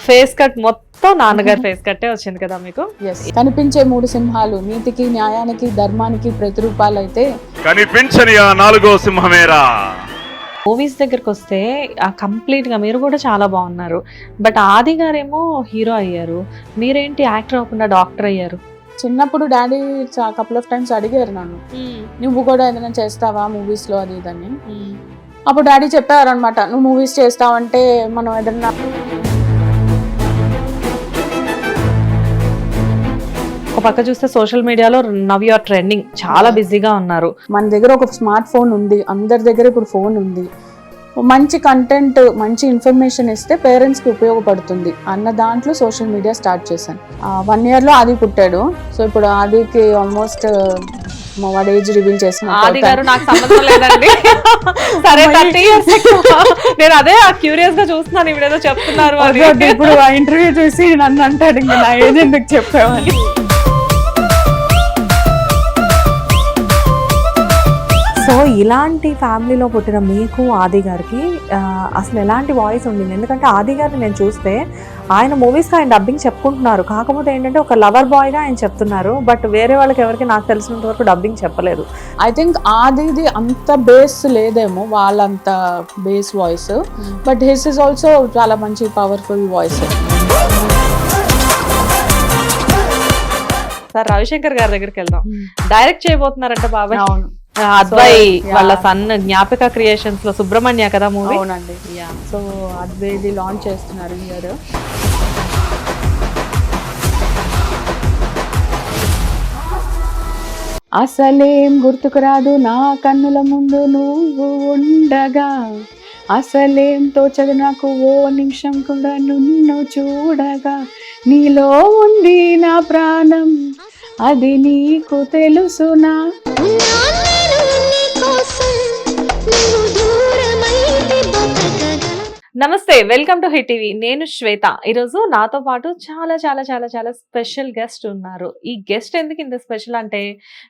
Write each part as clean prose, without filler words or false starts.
Face cut మొత్తం నాన్నగారి face కట్టే వచ్చింది కదా మీకు. కనిపించే 3 సింహాలు నీతికి, న్యాయానికి, ధర్మానికి ప్రతిరూపాలైతే కనిపించని ఆ 4వ సింహమేరా. మూవీస్ దగ్గరకు వస్తే కంప్లీట్ గా మీరు కూడా చాలా బాగున్నారు. బట్ ఆది గారేమో హీరో అయ్యారు, మీరేంటి యాక్టర్ అవ్వకుండా డాక్టర్ అయ్యారు? చిన్నప్పుడు డాడీ కపుల్ ఆఫ్ టైమ్స్ అడిగారు నన్ను, నువ్వు కూడా ఏదైనా చేస్తావా మూవీస్ లో అది ఇదని. అప్పుడు డాడీ చెప్పారు అనమాట, నువ్వు మూవీస్ చేస్తావంటే మనం ఏదన్నా ఒక పక్క చూస్తే సోషల్ మీడియాలో నవ్ యూఆర్ ట్రెండింగ్, చాలా బిజీగా ఉన్నారు. మన దగ్గర ఒక స్మార్ట్ ఫోన్ ఉంది, అందరి దగ్గర ఇప్పుడు ఫోన్ ఉంది. మంచి కంటెంట్, మంచి ఇన్ఫర్మేషన్ ఇస్తే పేరెంట్స్కి ఉపయోగపడుతుంది అన్న దాంట్లో సోషల్ మీడియా స్టార్ట్ చేశాను. 1 year లో ఆది పుట్టాడు. సో ఇప్పుడు ఆదికి ఆల్మోస్ట్ మా వాడు ఏజ్ రివీల్ చేసిన ఆది గారు నాకు సంబంధం లేదండి. సరే 30 years. నేను అదే క్యూరియస్ గా చూస్తున్నాను, ఇప్పుడు ఏదో చెప్తున్నారు. ఇప్పుడు ఆ ఇంటర్వ్యూ చూసి నన్ను అంటాడు ఇంకా నా ఏజ్ ఎందుకు చెప్పామని. సో ఇలాంటి ఫ్యామిలీలో పుట్టిన మీకు ఆది గారికి అసలు ఎలాంటి వాయిస్ ఉండింది? ఎందుకంటే ఆది గారిని నేను చూస్తే ఆయన మూవీస్కి ఆయన డబ్బింగ్ చెప్పుకుంటున్నారు, కాకపోతే ఏంటంటే ఒక లవర్ బాయ్గా ఆయన చెప్తున్నారు. బట్ వేరే వాళ్ళకి ఎవరికి నాకు తెలిసినంత వరకు డబ్బింగ్ చెప్పలేదు. ఐ థింక్ ఆదిది అంత బేస్ లేదేమో, వాళ్ళంత base voice. But his is also చాలా మంచి పవర్ఫుల్ వాయిస్. సార్ రవిశంకర్ గారి దగ్గరికి వెళ్దాం. డైరెక్ట్ చేయబోతున్నారంట బాబాయ్. అవును, అద్వై వాళ్ళ సన్ జ్ఞాపిక క్రియేషన్స్ లో సుబ్రహ్మణ్య కదా మూవీ. అవునండి. సో అద్వైది లాంచ్ చేస్తున్నారు ఇయర్. అసలేం గుర్తుకురాదు నా కన్నుల ముందు నువ్వు ఉండగా, అసలేం తోచదు నాకు ఓ నిమిషం కూడా నిన్ను చూడగా, నీలో ఉంది నా ప్రాణం అది నీకు తెలుసునా. నమస్తే, వెల్కమ్ టు హిట్ టీవీ. నేను శ్వేత. ఈరోజు నాతో పాటు చాలా చాలా చాలా చాలా స్పెషల్ గెస్ట్ ఉన్నారు. ఈ గెస్ట్ ఎందుకు ఇంత స్పెషల్ అంటే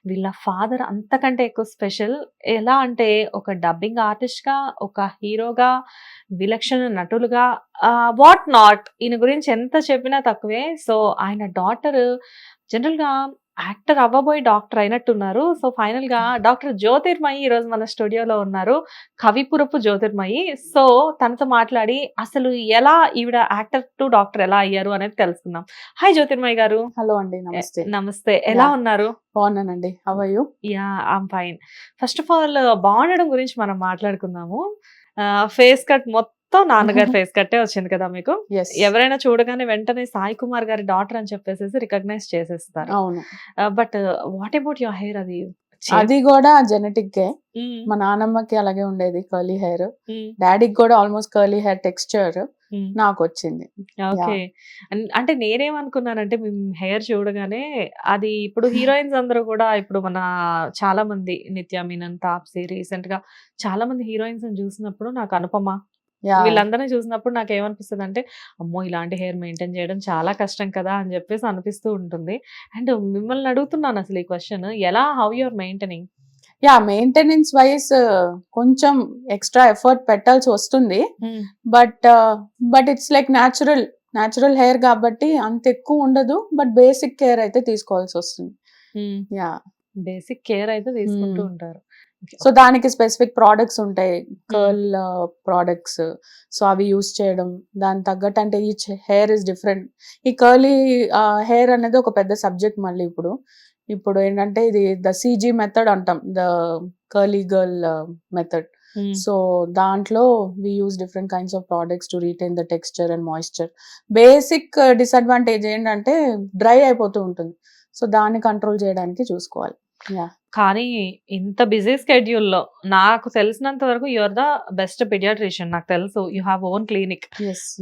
వీళ్ళ ఫాదర్ అంతకంటే ఎక్కువ స్పెషల్. ఎలా అంటే ఒక డబ్బింగ్ ఆర్టిస్ట్గా, ఒక హీరోగా, విలక్షణ నటులుగా, వాట్ నాట్. ఈయన గురించి ఎంత చెప్పినా తక్కువే. సో ఆయన డాటర్ జనరల్గా యాక్టర్ అవ్వబోయి డాక్టర్ అయినట్టున్నారు. సో ఫైనల్ గా డాక్టర్ జ్యోతిర్మయి ఈరోజు మన స్టూడియోలో ఉన్నారు, కవిపురపు జ్యోతిర్మయి. సో తనతో మాట్లాడి అసలు ఎలా ఈవిడ యాక్టర్ టు డాక్టర్ ఎలా అయ్యారు అనేది తెలుసుకుందాం. హాయ్ జ్యోతిర్మయి గారు. హలో అండి. నమస్తే. నమస్తే, ఎలా ఉన్నారు? బాగున్నానండి. How are you? Yeah, I'm fine. First of all బాగుండడం గురించి మనం మాట్లాడుకుందాము. ఫేస్ కట్ మొత్తం నాన్నగారి ఫేస్ కట్టే వచ్చింది కదా మీకు. ఎవరైనా చూడగానే వెంటనే సాయి కుమార్ గారి డాటర్ అని చెప్పేసి రికగ్నైజ్ చేసేస్తారు. అవును. But what about your hair? అది కూడా జెనెటిక్. మా నాన్నమ్మకి అలాగే ఉండేది కర్లీ హెయిర్, డాడీకి కూడా ఆల్మోస్ట్ కర్లీ హెయిర్ టెక్స్చర్ నాకు వచ్చింది. ఓకే. అంటే నేనేమనుకున్నానంటే మీ హెయిర్ చూడగానే అది ఇప్పుడు హీరోయిన్స్ అందరూ కూడా ఇప్పుడు మన చాలా మంది నిత్య మీనన్, తాప్సీ, రీసెంట్ గా చాలా మంది హీరోయిన్స్ చూసినప్పుడు నాకు అనుపమ వీళ్ళందరినీ చూసినప్పుడు నాకు ఏమనిపిస్తుంది అంటే అమ్మో ఇలాంటి హెయిర్ మెయింటైన్ చేయడం చాలా కష్టం కదా అని చెప్పేసి అనిపిస్తూ ఉంటుంది. అండ్ మిమ్మల్ని అడుగుతున్నాను అసలు ఈ క్వశ్చన్, ఎలా, how you're maintaining? Maintenance wise కొంచెం ఎక్స్ట్రా ఎఫర్ట్ పెట్టాల్సి వస్తుంది. But it's like natural hair కాబట్టి అంత ఎక్కువ ఉండదు. బట్ బేసిక్ కేర్ అయితే తీసుకోవాల్సి వస్తుంది. బేసిక్ కేర్ అయితే తీసుకుంటూ ఉంటారు. సో దానికి స్పెసిఫిక్ ప్రోడక్ట్స్ ఉంటాయి, కర్ల్ ప్రోడక్ట్స్. సో అవి యూస్ చేయడం, దాని తగ్గట్టు. అంటే ఈచ్ హెయిర్ ఇస్ డిఫరెంట్. ఈ కర్లీ హెయిర్ అనేది ఒక పెద్ద సబ్జెక్ట్. మళ్ళీ ఇప్పుడు ఏంటంటే ఇది ద CG మెథడ్ అంటాం, the curly girl method. So దాంట్లో we use different kinds of products to retain the texture and moisture. Basic disadvantage ఏంటంటే డ్రై అయిపోతూ ఉంటుంది. సో దాన్ని కంట్రోల్ చేయడానికి చూసుకోవాలి. కానీ ఇంత బిజీ స్కెడ్యూల్లో నాకు తెలిసినంత వరకు యూఆర్ ద బెస్ట్ పీడియాట్రిషియన్. నాకు తెలుసు you have own clinic.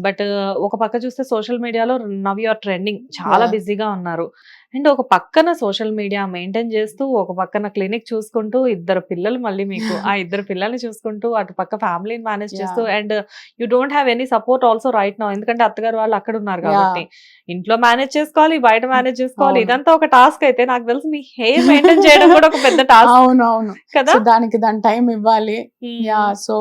But ఒక పక్క చూస్తే సోషల్ మీడియాలో నవ్ యూఆర్ ట్రెండింగ్, చాలా బిజీగా ఉన్నారు. అండ్ ఒక పక్కన సోషల్ మీడియా మెయింటైన్ చేస్తూ, ఒక పక్కన క్లినిక్ చూసుకుంటూ, 2 పిల్లలు మళ్ళీ మీకు, ఆ 2 పిల్లల్ని చూసుకుంటూ, అటు పక్క ఫ్యామిలీని మేనేజ్ చేస్తూ, and you don't have any support also right now. ఎందుకంటే అత్తగారు వాళ్ళు అక్కడ ఉన్నారు కాబట్టి ఇంట్లో మేనేజ్ చేసుకోవాలి, బయట మేనేజ్ చేసుకోవాలి. ఇదంతా ఒక టాస్క్. అయితే నాకు తెలుసు మీ హెయిర్ మెయింటైన్ చేయడం కూడా ఒక పెద్ద టాస్క్. అవునవును కదా. దానికి టైం ఇవ్వాలి. సో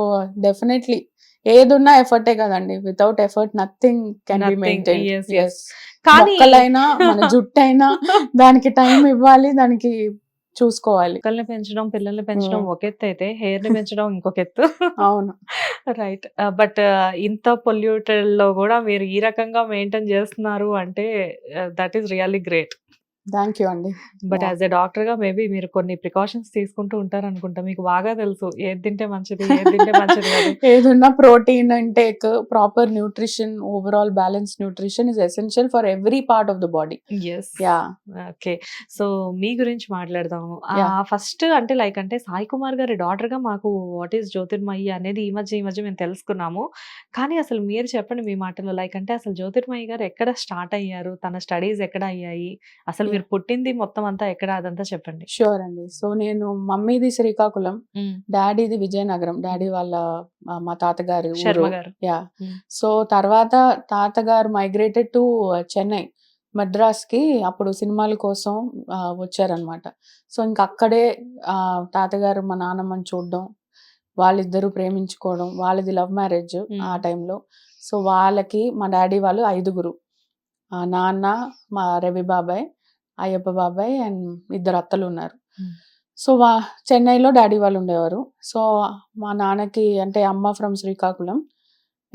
డెఫినెట్లీ ఏదున్నా ఎఫర్టే కదండి, without effort nothing can be Nothing. Maintain. Yes, yes. Yes, కానీ మొక్కలైనా మన జుట్టైనా దానికి టైం ఇవ్వాలి, దానికి చూసుకోవాలి. మొక్కల్ని పెంచడం, పిల్లల్ని పెంచడం ఒక ఎత్తు అయితే హెయిర్ ని పెంచడం ఇంకొక ఎత్తు. అవును. రైట్. బట్ ఇంత పొల్యూటెడ్ లో కూడా మీరు ఈ రకంగా మెయింటైన్ చేస్తున్నారు అంటే that is really great. Thank you అండి. But Yeah. As a doctor గా మేబీ మీరు కొన్ని ప్రికాషన్స్ తీసుకుంటూ ఉంటారు అనుకుంటా. మీకు బాగా తెలుసు ఏది తింటే మంచిది, ఏది తింటే మంచిది కాదు. ఏదున్నా protein intake, proper nutrition, overall balance nutrition is essential for every part of the body. Yes. Yeah. Okay. So మీ గురించి మాట్లాడదాము. Yeah. ఫస్ట్ అంటే లైక్ అంటే సాయి కుమార్ గారి డాటర్ గా మాకు వాట్ ఈస్ జ్యోతిర్మయి అనేది ఈ మధ్య మేము తెలుసుకున్నాము. కానీ అసలు మీరు చెప్పండి మీ మాటలో, లైక్ అంటే అసలు జ్యోతిర్మయి గారు ఎక్కడ స్టార్ట్ అయ్యారు, తన స్టడీస్ ఎక్కడ అయ్యాయి, అసలు మీరు పుట్టింది మొత్తం అంతా ఎక్కడ, అదంతా చెప్పండి. షూర్ అండి. సో నేను మమ్మీది శ్రీకాకుళం, డాడీది విజయనగరం. డాడీ వాళ్ళ మా తాతగారి శర్మ ఊరు. గారు. యా. సో తర్వాత తాతగారు మైగ్రేటెడ్ టు చెన్నై, మద్రాస్కి అప్పుడు సినిమాల కోసం వచ్చారనమాట. సో ఇంక అక్కడే తాతగారు మా నాన్నమ్మని చూడడం, వాళ్ళిద్దరూ ప్రేమించుకోవడం, వాళ్ళది లవ్ మ్యారేజ్ ఆ టైంలో. సో వాళ్ళకి మా డాడీ వాళ్ళు 5గురు, నాన్న, మా రవి బాబాయ్, అయ్యప్ప బాబాయ్ అండ్ 2 అత్తలు ఉన్నారు. సో చెన్నైలో డాడీ వాళ్ళు ఉండేవారు. సో మా నాన్నకి అంటే అమ్మ ఫ్రమ్ శ్రీకాకుళం,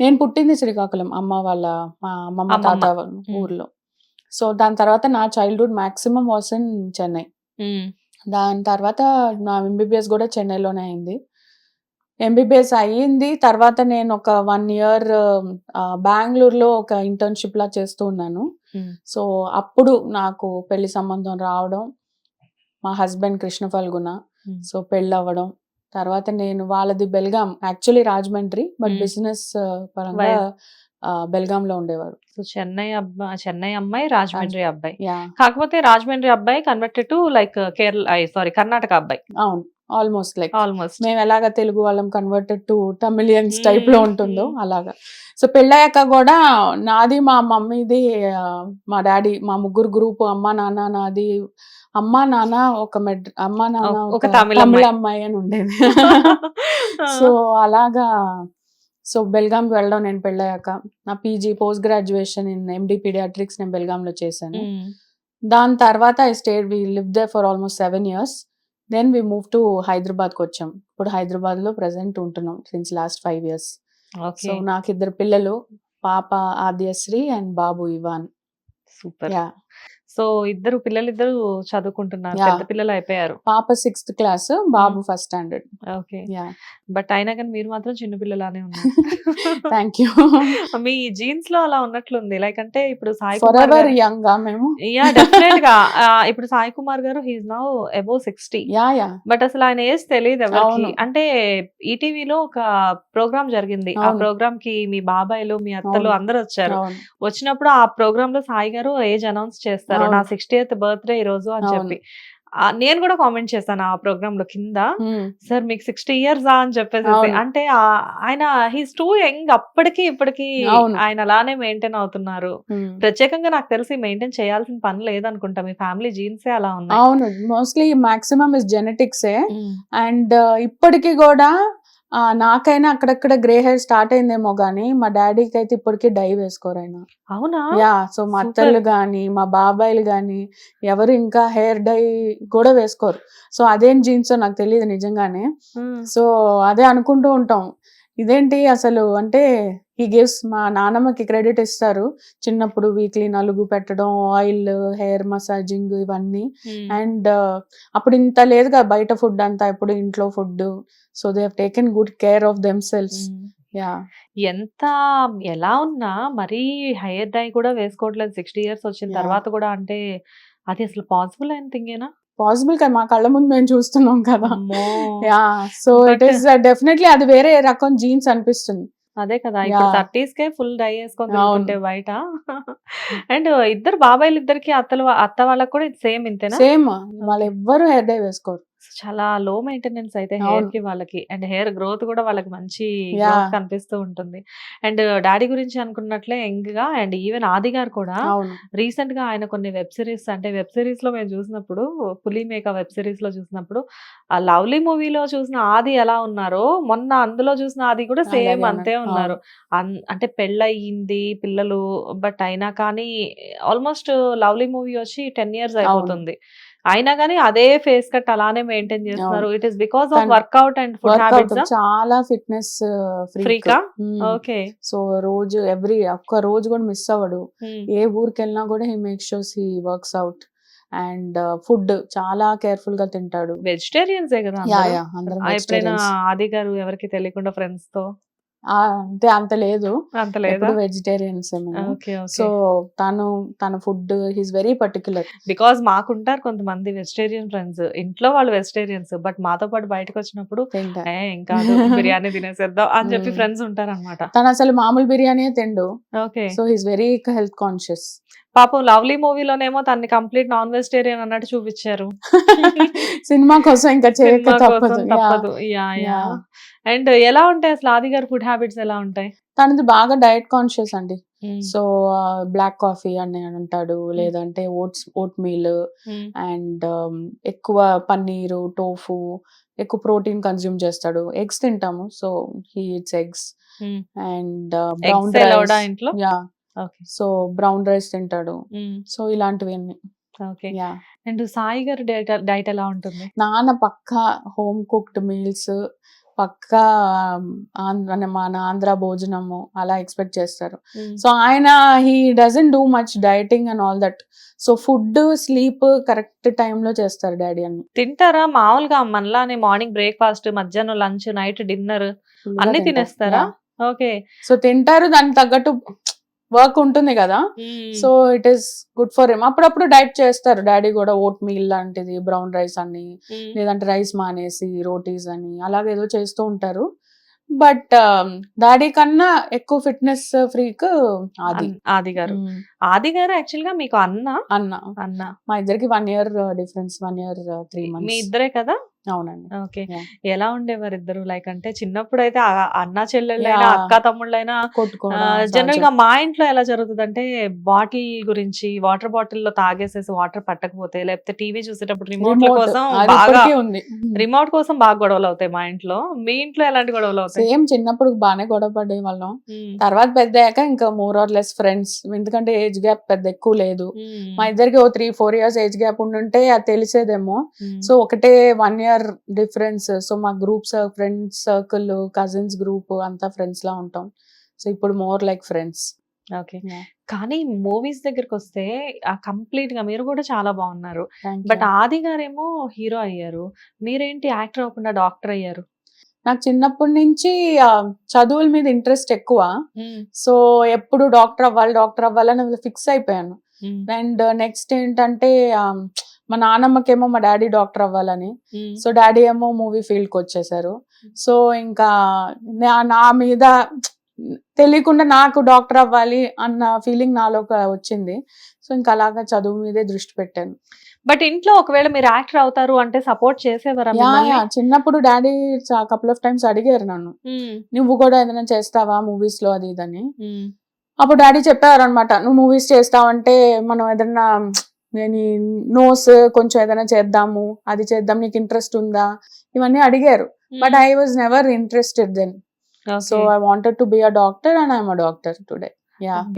నేను పుట్టింది శ్రీకాకుళం, అమ్మ వాళ్ళ మా అమ్మమ్మ తాత వాళ్ళ ఊర్లో. సో దాని తర్వాత నా childhood maximum was in Chennai. దాని తర్వాత నా ఎంబీబీఎస్ కూడా చెన్నైలోనే అయింది. ఎంబీబీఎస్ అయ్యింది. తర్వాత నేను ఒక 1 year బెంగళూరులో ఒక ఇంటర్న్షిప్ లా చేస్తూ ఉన్నాను. సో అప్పుడు నాకు పెళ్లి సంబంధం రావడం, మా హస్బెండ్ కృష్ణ ఫల్గుణ, సో పెళ్ళి అవ్వడం. తర్వాత నేను వాళ్ళది Belgaum, actually Rajahmundry, but business పరంగా బెల్గాంలో ఉండేవారు. సో చెన్నై అమ్మాయి, రాజమండ్రి అబ్బాయి. యా. కాకపోతే రాజమండ్రి అబ్బాయి కన్వర్టెడ్ టు లైక్ కర్ణాటక అబ్బాయి. అవును, ఆల్మోస్ట్ లైక్ ఆల్మోస్ట్. మేము ఎలాగ తెలుగు వాళ్ళం కన్వర్టెడ్ టు తమిళియన్స్ టైప్ లో ఉంటుందో అలాగా. సో పెళ్ళయ్యాక కూడా నాది, మా మమ్మీది, మా డాడీ, మా ముగ్గురు గ్రూప్, అమ్మ నాన్న, నాది అమ్మ నాన్న అమ్మ నాన్న ఒక ఒక తమిళ తమిళ అమ్మాయి. అమ్మాయి అని ఉండేది. సో అలాగా. సో బెల్గాంకి వెళ్ళడం, నేను పెళ్ళయ్యాక నా PG post graduation in MD paediatrics నేను బెల్గాంలో చేశాను. దాని తర్వాత we live there for almost 7 years. Then we move to హైదరాబాద్కి వచ్చాం. ఇప్పుడు హైదరాబాద్లో ప్రెసెంట్ ఉంటున్నాం సిన్స్ లాస్ట్ 5 years. సో నాకు 2 పిల్లలు, పాప ఆద్యశ్రీ అండ్ బాబు ఇవాన్. సూపర్. యా. సో పిల్లలిద్దరు చదువుకుంటున్నారు, Yeah. పెద్ద పిల్లలు అయిపోయారు. పాప 6th class, బాబు 1st standard. Okay. Yeah. But అయినా కానీ మీరు మాత్రం చిన్న పిల్లలానే ఉన్నారు. Thank you. మీ జీన్స్ లో అలా ఉన్నట్లుంది. లైక్ అంటే ఇప్పుడు సాయి ఫర్ కుమార్ ఎవర్ గారు, యంగ్ మేము. యా డెఫినెట్ గా ఇప్పుడు సాయి కుమార్ గారు he's now above 60. Yeah yeah. But అసలు ఆయన ఏజ్ తెలియదు ఎవరికి. అవును. అంటే ఈటీవీలో ఒక ప్రోగ్రామ్ జరిగింది. ఆ అవును. ప్రోగ్రామ్ కి మీ బాబాయ్లు, మీ అత్తలు అవును. అందరూ వచ్చారు. అవును. వచ్చినప్పుడు ఆ ప్రోగ్రామ్ లో సాయి గారు ఏజ్ అనౌన్స్ చేస్తారు, అవును. నా 60th బర్త్డే ఈ రోజు అని అవును. చెప్పి. నేను కూడా కామెంట్ చేశాను ఆ ప్రోగ్రామ్ లో కింద, Hmm. సార్ మీకు 60 years అని చెప్పేసి. అవును. అంటే ఆయన హీస్ టూ యంగ్, అప్పటికి ఇప్పటికి అవును. ఆయన అలానే మెయింటైన్ అవుతున్నారు. Hmm. ప్రత్యేకంగా నాకు తెలిసి మెయింటైన్ చేయాల్సిన పని లేదనుకుంటా, మీ ఫ్యామిలీ జీన్సే అలా ఉన్నాయి. అవును, మోస్ట్లీ మాక్సిమం ఇస్ జెనెటిక్సే. అండ్ ఇప్పటికి కూడా నాకైనా అక్కడక్కడ గ్రే హెయిర్ స్టార్ట్ అయిందేమో గానీ మా డాడీకి అయితే ఇప్పటికీ డై వేసుకోరు ఆయన. అవునా? యా. సో మా Super. అత్తలు గాని మా బాబాయిలు గాని ఎవరు ఇంకా హెయిర్ డై కూడా వేసుకోరు. సో అదేం జీన్స్ నాకు తెలియదు నిజంగానే. సో అదే అనుకుంటూ ఉంటాం, ఇదేంటి అసలు అంటే ఈ గివ్స్, మా నాన్నమ్మకి క్రెడిట్ ఇస్తారు, చిన్నప్పుడు వీక్లీ నలుగు పెట్టడం, ఆయిల్, హెయిర్ మసాజింగ్ ఇవన్నీ. అండ్ అప్పుడు ఇంత లేదు కదా బయట ఫుడ్ అంతా, ఇప్పుడు ఇంట్లో food. So they have taken good care of them cells. Yeah. ఎంత ఎలా ఉన్నా మరీ హెయిర్ డై కూడా వేసుకోవట్లేదు 60 years వచ్చిన Yeah. తర్వాత కూడా. అంటే అది అసలు పాసిబుల్ అయిన థింగేనా? పాసిబుల్ కదా, మా కళ్ళ ముందు మేము చూస్తున్నాం కదా. అమ్మో. Yeah. So it But- is definitely అది వేరే రకం జీన్స్ అనిపిస్తుంది. అదే కదా, ఇప్పుడు Yeah. 30s కే ఫుల్ డై వేసుకొని అవును. తిరుగుతుంటే బయట. అండ్ ఇద్దరు బాబాయిలు, ఇద్దరికి అత్త వాళ్ళకి కూడా సేమ్ ఇంతేనా? సేమ్, వాళ్ళు ఎవ్వరు హెయిర్ డై వేసుకోరు. చాలా లో మెయింటెనెన్స్ అయితే హెయిర్ అవును. కి వాళ్ళకి, అండ్ హెయిర్ గ్రోత్ కూడా వాళ్ళకి మంచి Yeah. గ్రోత్ కనిపిస్తూ ఉంటుంది. అండ్ డాడీ గురించి అనుకున్నట్లే యంగ్ గా, అండ్ ఈవెన్ ఆది గారు కూడా అవును. రీసెంట్ గా ఆయన కొన్ని వెబ్ సిరీస్, అంటే వెబ్ సిరీస్ లో మేము చూసినప్పుడు, పులి మేక వెబ్ సిరీస్ లో చూసినప్పుడు, ఆ లవ్లీ మూవీలో చూసిన ఆది ఎలా ఉన్నారో మొన్న అందులో చూసిన ఆది కూడా సేమ్ అలాగే అంతే ఉన్నారు. ఉన్నారు. అంటే పెళ్ళయింది పిల్లలు, బట్ అయినా కానీ ఆల్మోస్ట్ లవ్లీ మూవీ వచ్చి 10 years అవును. అయిపోతుంది. అయినా కానీ అదే ఫేస్ కట్ అలానే మెయింటైన్ చేస్తున్నారు. అవును. ఇట్ ఈస్ బికాస్ ఆఫ్ తను workout and food workout habits. చాలా ఫిట్నెస్ ఫ్రీక్. ఫ్రీకా? ఓకే. సో రోజు ఒక్క రోజు కూడా మిస్ అవ్వడు. ఏ ఊరికి వెళ్ళినా కూడా he make sure he works out. And food చాలా కేర్ఫుల్ గా తింటాడు. వెజిటేరియన్సే కదా యా అందరూ. యా అందరం ఎప్పుడైనా వెజిటేరియన్స్. ఆది గారు ఎవరికి తెలియకుండా ఫ్రెండ్స్ తో అంటే అంత లేదు, అంత లేదా? ఎప్పుడు వెజిటేరియన్స్ మేము. Okay so okay. తన food he's very particular. Because మాకుంటారు కొంతమంది వెజిటేరియన్ ఫ్రెండ్స్, ఇంట్లో వాళ్ళు వెజిటేరియన్స్, బట్ మాతో పాటు బయటకు వచ్చినప్పుడు తింటా. ఇంకా బిర్యానీ తినేసేద్దాం అని చెప్పి ఫ్రెండ్స్ ఉంటారన్నమాట. తను అసలు మామూలు బిర్యానీ తిండు. Okay. So he's very health conscious. పాపం లవ్లీ మూవీలోనేమో తన్ని కంప్లీట్ నాన్ వెజిటేరియన్ అన్నట్టు చూపించారు. సినిమా కోసం ఇంకా చేయక సినిమా తప్పదు. కోసం తప్పదు. Yeah yeah. Yeah. అండ్ ఎలా ఉంటాయి అసలు ఆది గారి ఫుడ్ హ్యాబిట్స్ ఎలా ఉంటాయి? తనది బాగా డయట్ కాన్షియస్ అండి. సో బ్లాక్ కాఫీ అని అంటాడు, లేదంటే ఓట్ మీల్, అండ్ ఎక్కువ పన్నీరు, టోఫు, ఎక్కువ ప్రోటీన్ కన్జ్యూమ్ చేస్తాడు. ఎగ్స్ తింటాము, so he eats eggs. And brown Eggs allowed ఆ రైస్. ఇంట్లో? Yeah, okay. So brown rice తింటాడు. సో ఇలాంటివన్నీ. ఓకే. యా, అండ్ సాయి గారి డైట్ ఎలా ఉంటుంది? నాన్న పక్కా హోమ్ కుక్డ్ మీల్స్, పక్కా మన ఆంధ్ర భోజనము అలా ఎక్స్పెక్ట్ చేస్తారు. సో ఆయన he doesn't do much dieting and all that. So food, sleep correct టైంలో చేస్తారు డాడీ అన్ని. తింటారా మామూలుగా మనలానే? మార్నింగ్ బ్రేక్ఫాస్ట్, మధ్యాహ్నం లంచ్, నైట్ డిన్నర్ అన్ని తినేస్తారా? ఓకే. సో తింటారు, దానికి తగ్గట్టు వర్క్ ఉంటుంది కదా. So it is good for him. అప్పుడప్పుడు డైట్ చేస్తారు డాడీ కూడా, ఓట్ మీల్ లాంటిది, బ్రౌన్ రైస్ అని, లేదంటే రైస్ మానేసి రోటీస్ అని అలాగేదో చేస్తూ ఉంటారు. బట్ డాడీ కన్నా ఎక్కువ ఫిట్నెస్ ఫ్రీక్ ఆది. ఆది గారు. ఆది గారు యాక్చువల్ గా మీకు అన్న? అన్న. మా ఇద్దరికి 1 year డిఫరెన్స్, 1 year 3 months. మీ ఇద్దరే కదా? అవునండి. ఓకే. Yeah. ఎలా ఉండేవారు ఇద్దరు? లైక్ అంటే చిన్నప్పుడు అయితే అన్న చెల్లెళ్ళైనా, Yeah. అక్క తమ్ముళ్ళైనా, జనరల్ గా మా ఇంట్లో ఎలా జరుగుతుందంటే, బాటిల్ గురించి, వాటర్ బాటిల్ లో తాగేసేసి వాటర్ పట్టకపోతే, లేకపోతే టీవీ చూసేటప్పుడు రిమోట్ కోసం బాగా, ఉంది. రిమోట్ కోసం బాగా గొడవలు అవుతాయి మా ఇంట్లో. మీ ఇంట్లో ఎలాంటి గొడవలు అవుతాయి? సేమ్, చిన్నప్పుడు బాగానే గొడవ పడే వాళ్ళం. తర్వాత పెద్ద అయ్యాక ఇంకా మోర్ ఆర్ లెస్ ఫ్రెండ్స్. ఎందుకంటే ఏజ్ గ్యాప్ పెద్ద ఎక్కువ లేదు. మా ఇద్దరికి 3-4 years ఏజ్ గ్యాప్ ఉండుంటే అది తెలిసేదేమో. సో ఒకటే 1 year డిఫరెన్స్. సో మా groups, friends circle, cousins group అంతా ఫ్రెండ్స్ లా ఉంటాం. సో ఇప్పుడు మోర్ లైక్ ఫ్రెండ్స్. ఓకే. కానీ మూవీస్ దగ్గరకు వస్తే కంప్లీట్ గా మీరు కూడా చాలా బాగున్నారు. Thank but you. ఆది గారేమో హీరో అయ్యారు, మీరేంటి యాక్టర్ అవ్వకుండా డాక్టర్ అయ్యారు? నాకు చిన్నప్పటి నుంచి చదువుల మీద ఇంట్రెస్ట్ ఎక్కువ. సో ఎప్పుడు డాక్టర్ అవ్వాలని ఫిక్స్ అయిపోయాను. అండ్ నెక్స్ట్ ఏంటంటే మా నాన్నమ్మకేమో మా డాడీ డాక్టర్ అవ్వాలని, సో డాడీ ఏమో మూవీ ఫీల్డ్ కి వచ్చేసారు. సో ఇంకా నా మీద తెలియకుండా నాకు డాక్టర్ అవ్వాలి అన్న ఫీలింగ్ నాలో వచ్చింది. సో ఇంకా అలాగా చదువు మీదే దృష్టి పెట్టాను. బట్ ఇంట్లో ఒకవేళ మీరు యాక్టర్ అవుతారు అంటే సపోర్ట్ చేసేవారా మిమ్మల్ని? చిన్నప్పుడు డాడీ కపుల్ ఆఫ్ టైమ్స్ అడిగారు నన్ను, నువ్వు కూడా ఏదైనా చేస్తావా మూవీస్ లో అది ఇదని. అప్పుడు డాడీ చెప్పారు అనమాట, నువ్వు మూవీస్ చేస్తావంటే మనం ఏదైనా నోస్ కొంచెం ఏదైనా చేద్దాము, అది చేద్దాం, నీకు ఇంట్రెస్ట్ ఉందా, ఇవన్నీ అడిగారు. But I was never interested then. So I wanted to be a doctor and I'm a doctor today.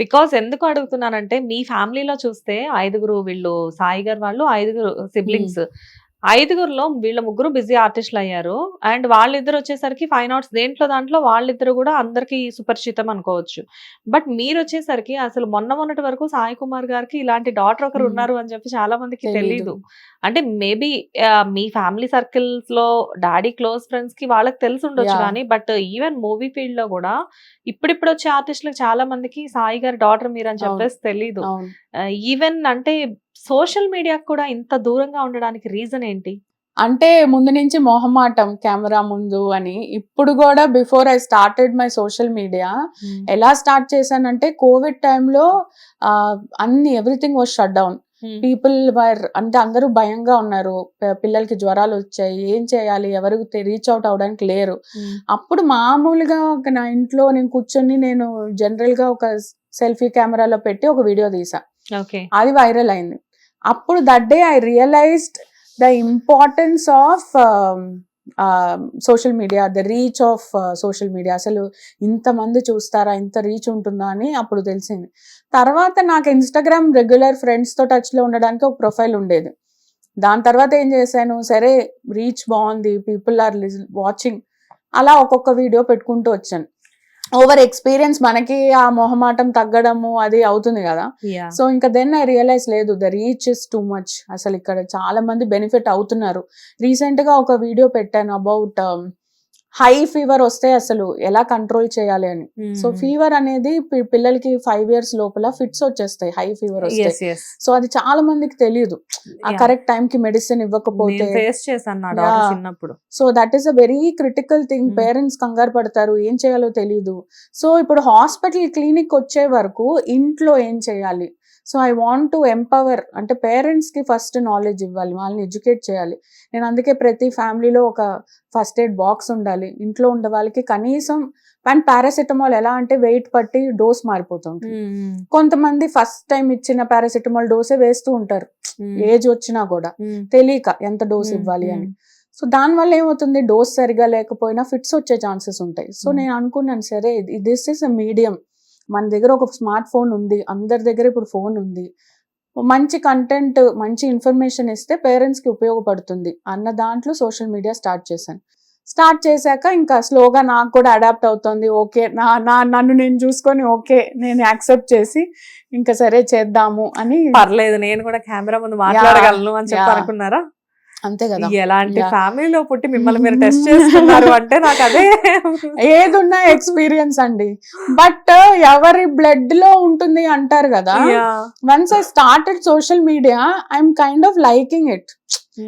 Because ఎందుకు అడుగుతున్నానంటే, మీ ఫ్యామిలీలో చూస్తే 5 వీళ్ళు సాయి గారు వాళ్ళు 5 సిబ్లింగ్స్. 5లో వీళ్ళ ముగ్గురు బిజీ ఆర్టిస్టులు అయ్యారు. అండ్ వాళ్ళిద్దరు వచ్చేసరికి ఫైన్ ఆర్ట్స్ దాంట్లో వాళ్ళిద్దరు కూడా అందరికి సుపరిచితం అనుకోవచ్చు. బట్ మీరు వచ్చేసరికి అసలు మొన్నటి వరకు సాయి కుమార్ గారికి ఇలాంటి డాటర్ ఒకరు ఉన్నారు అని చెప్పి చాలా మందికి తెలీదు. అంటే మేబీ మీ ఫ్యామిలీ సర్కిల్స్ లో డాడీ క్లోజ్ ఫ్రెండ్స్ కి వాళ్ళకి తెలిసి ఉండొచ్చు కానీ, బట్ ఈవెన్ మూవీ ఫీల్డ్ లో కూడా ఇప్పుడు వచ్చే ఆర్టిస్టులకు చాలా మందికి సాయి గారి డాటర్ మీరు అని చెప్పేసి తెలీదు. ఈవెన్ అంటే సోషల్ మీడియాకు కూడా ఇంత దూరంగా ఉండడానికి రీజన్ ఏంటి? అంటే ముందు నుంచి మొహమాటం కెమెరా ముందు అని. ఇప్పుడు కూడా before I started my social media, ఎలా స్టార్ట్ చేశానంటే కోవిడ్ టైంలో everything was shut down. People were అంటే అందరూ భయంగా ఉన్నారు, పిల్లలకి జ్వరాలు వచ్చాయి, ఏం చేయాలి, ఎవరు రీచ్ అవుట్ అవడానికి లేరు. అప్పుడు మామూలుగా నా ఇంట్లో నేను కూర్చొని నేను జనరల్ గా ఒక సెల్ఫీ కెమెరాలో పెట్టి ఒక వీడియో తీసా, ఓకే. అది వైరల్ అయింది. అప్పుడు that day I realised the importance of social media, the reach of social media. అసలు ఇంతమంది చూస్తారా, ఇంత రీచ్ ఉంటుందా అని అప్పుడు తెలిసింది. తర్వాత నాకు ఇన్స్టాగ్రామ్ రెగ్యులర్ ఫ్రెండ్స్తో టచ్లో ఉండడానికి ఒక ప్రొఫైల్ ఉండేది. దాని తర్వాత ఏం చేశాను, సరే రీచ్ బాగుంది, పీపుల్ ఆర్ వాచింగ్, అలా ఒక్కొక్క వీడియో పెట్టుకుంటూ వచ్చాను. ఓవర్ ఎక్స్పీరియన్స్ మనకి ఆ మొహమాటం తగ్గడము అది అవుతుంది కదా. సో ఇంకా దెన్ ఐ రియలైజ్ లేదు, the reach is too much, అసలు ఇక్కడ చాలా మంది బెనిఫిట్ అవుతున్నారు. రీసెంట్ గా ఒక వీడియో పెట్టాను అబౌట్ హై ఫీవర్ వస్తే అసలు ఎలా కంట్రోల్ చేయాలి అని. సో ఫీవర్ అనేది పిల్లలకి 5 years లోపల ఫిట్స్ వచ్చేస్తాయి, హై ఫీవర్ వస్తాయి. సో అది చాలా మందికి తెలియదు, ఆ కరెక్ట్ టైం కి మెడిసిన్ ఇవ్వకపోతే. So that is a very critical thing. Parents కంగారు పడతారు, ఏం చేయాలో తెలియదు. సో ఇప్పుడు హాస్పిటల్ క్లినిక్ వచ్చే వరకు ఇంట్లో ఏం చేయాలి. So I want to empower, అంటే పేరెంట్స్ కి ఫస్ట్ నాలెడ్జ్ ఇవ్వాలి, వాళ్ళని ఎడ్యుకేట్ చేయాలి. నేను అందుకే ప్రతి ఫ్యామిలీలో ఒక ఫస్ట్ ఎయిడ్ బాక్స్ ఉండాలి, ఇంట్లో ఉండే వాళ్ళకి కనీసం. అండ్ పారాసిటమాల్ ఎలా అంటే వెయిట్ పట్టి డోస్ మారిపోతుంది. కొంతమంది ఫస్ట్ టైం ఇచ్చిన పారాసిటమాల్ డోసే వేస్తూ ఉంటారు, ఏజ్ వచ్చినా కూడా తెలియక ఎంత డోస్ ఇవ్వాలి అని. సో దానివల్ల ఏమవుతుంది, డోస్ సరిగా లేకపోయినా ఫిట్స్ వచ్చే ఛాన్సెస్ ఉంటాయి. సో నేను అనుకున్నాను, సరే దిస్ ఇస్ అ మీడియం, మన దగ్గర ఒక స్మార్ట్ ఫోన్ ఉంది, అందరి దగ్గర ఇప్పుడు ఫోన్ ఉంది, మంచి కంటెంట్ మంచి ఇన్ఫర్మేషన్ ఇస్తే పేరెంట్స్కి ఉపయోగపడుతుంది అన్న దాంట్లో సోషల్ మీడియా స్టార్ట్ చేశాను. స్టార్ట్ చేశాక ఇంకా స్లోగా నాకు కూడా అడాప్ట్ అవుతుంది. ఓకే, నన్ను నేను చూసుకొని ఓకే నేను యాక్సెప్ట్ చేసి ఇంకా సరే చేద్దాము అని. పర్లేదు, నేను కూడా కెమెరా ముందు మాట్లాడగలను అని చెప్పి అనుకున్నారా? అంతే కదా. ఎలాంటి ఫ్యామిలీలో పుట్టి మిమ్మల్ని మీరు టెస్ట్ చేస్తున్నారు అంటే నాకు అదే ఏదున్నా ఎక్స్పీరియన్స్ అండి. బట్ ఎవరి బ్లడ్ లో ఉంటుంది అంటారు కదా. Once I started social media I'm kind of liking it.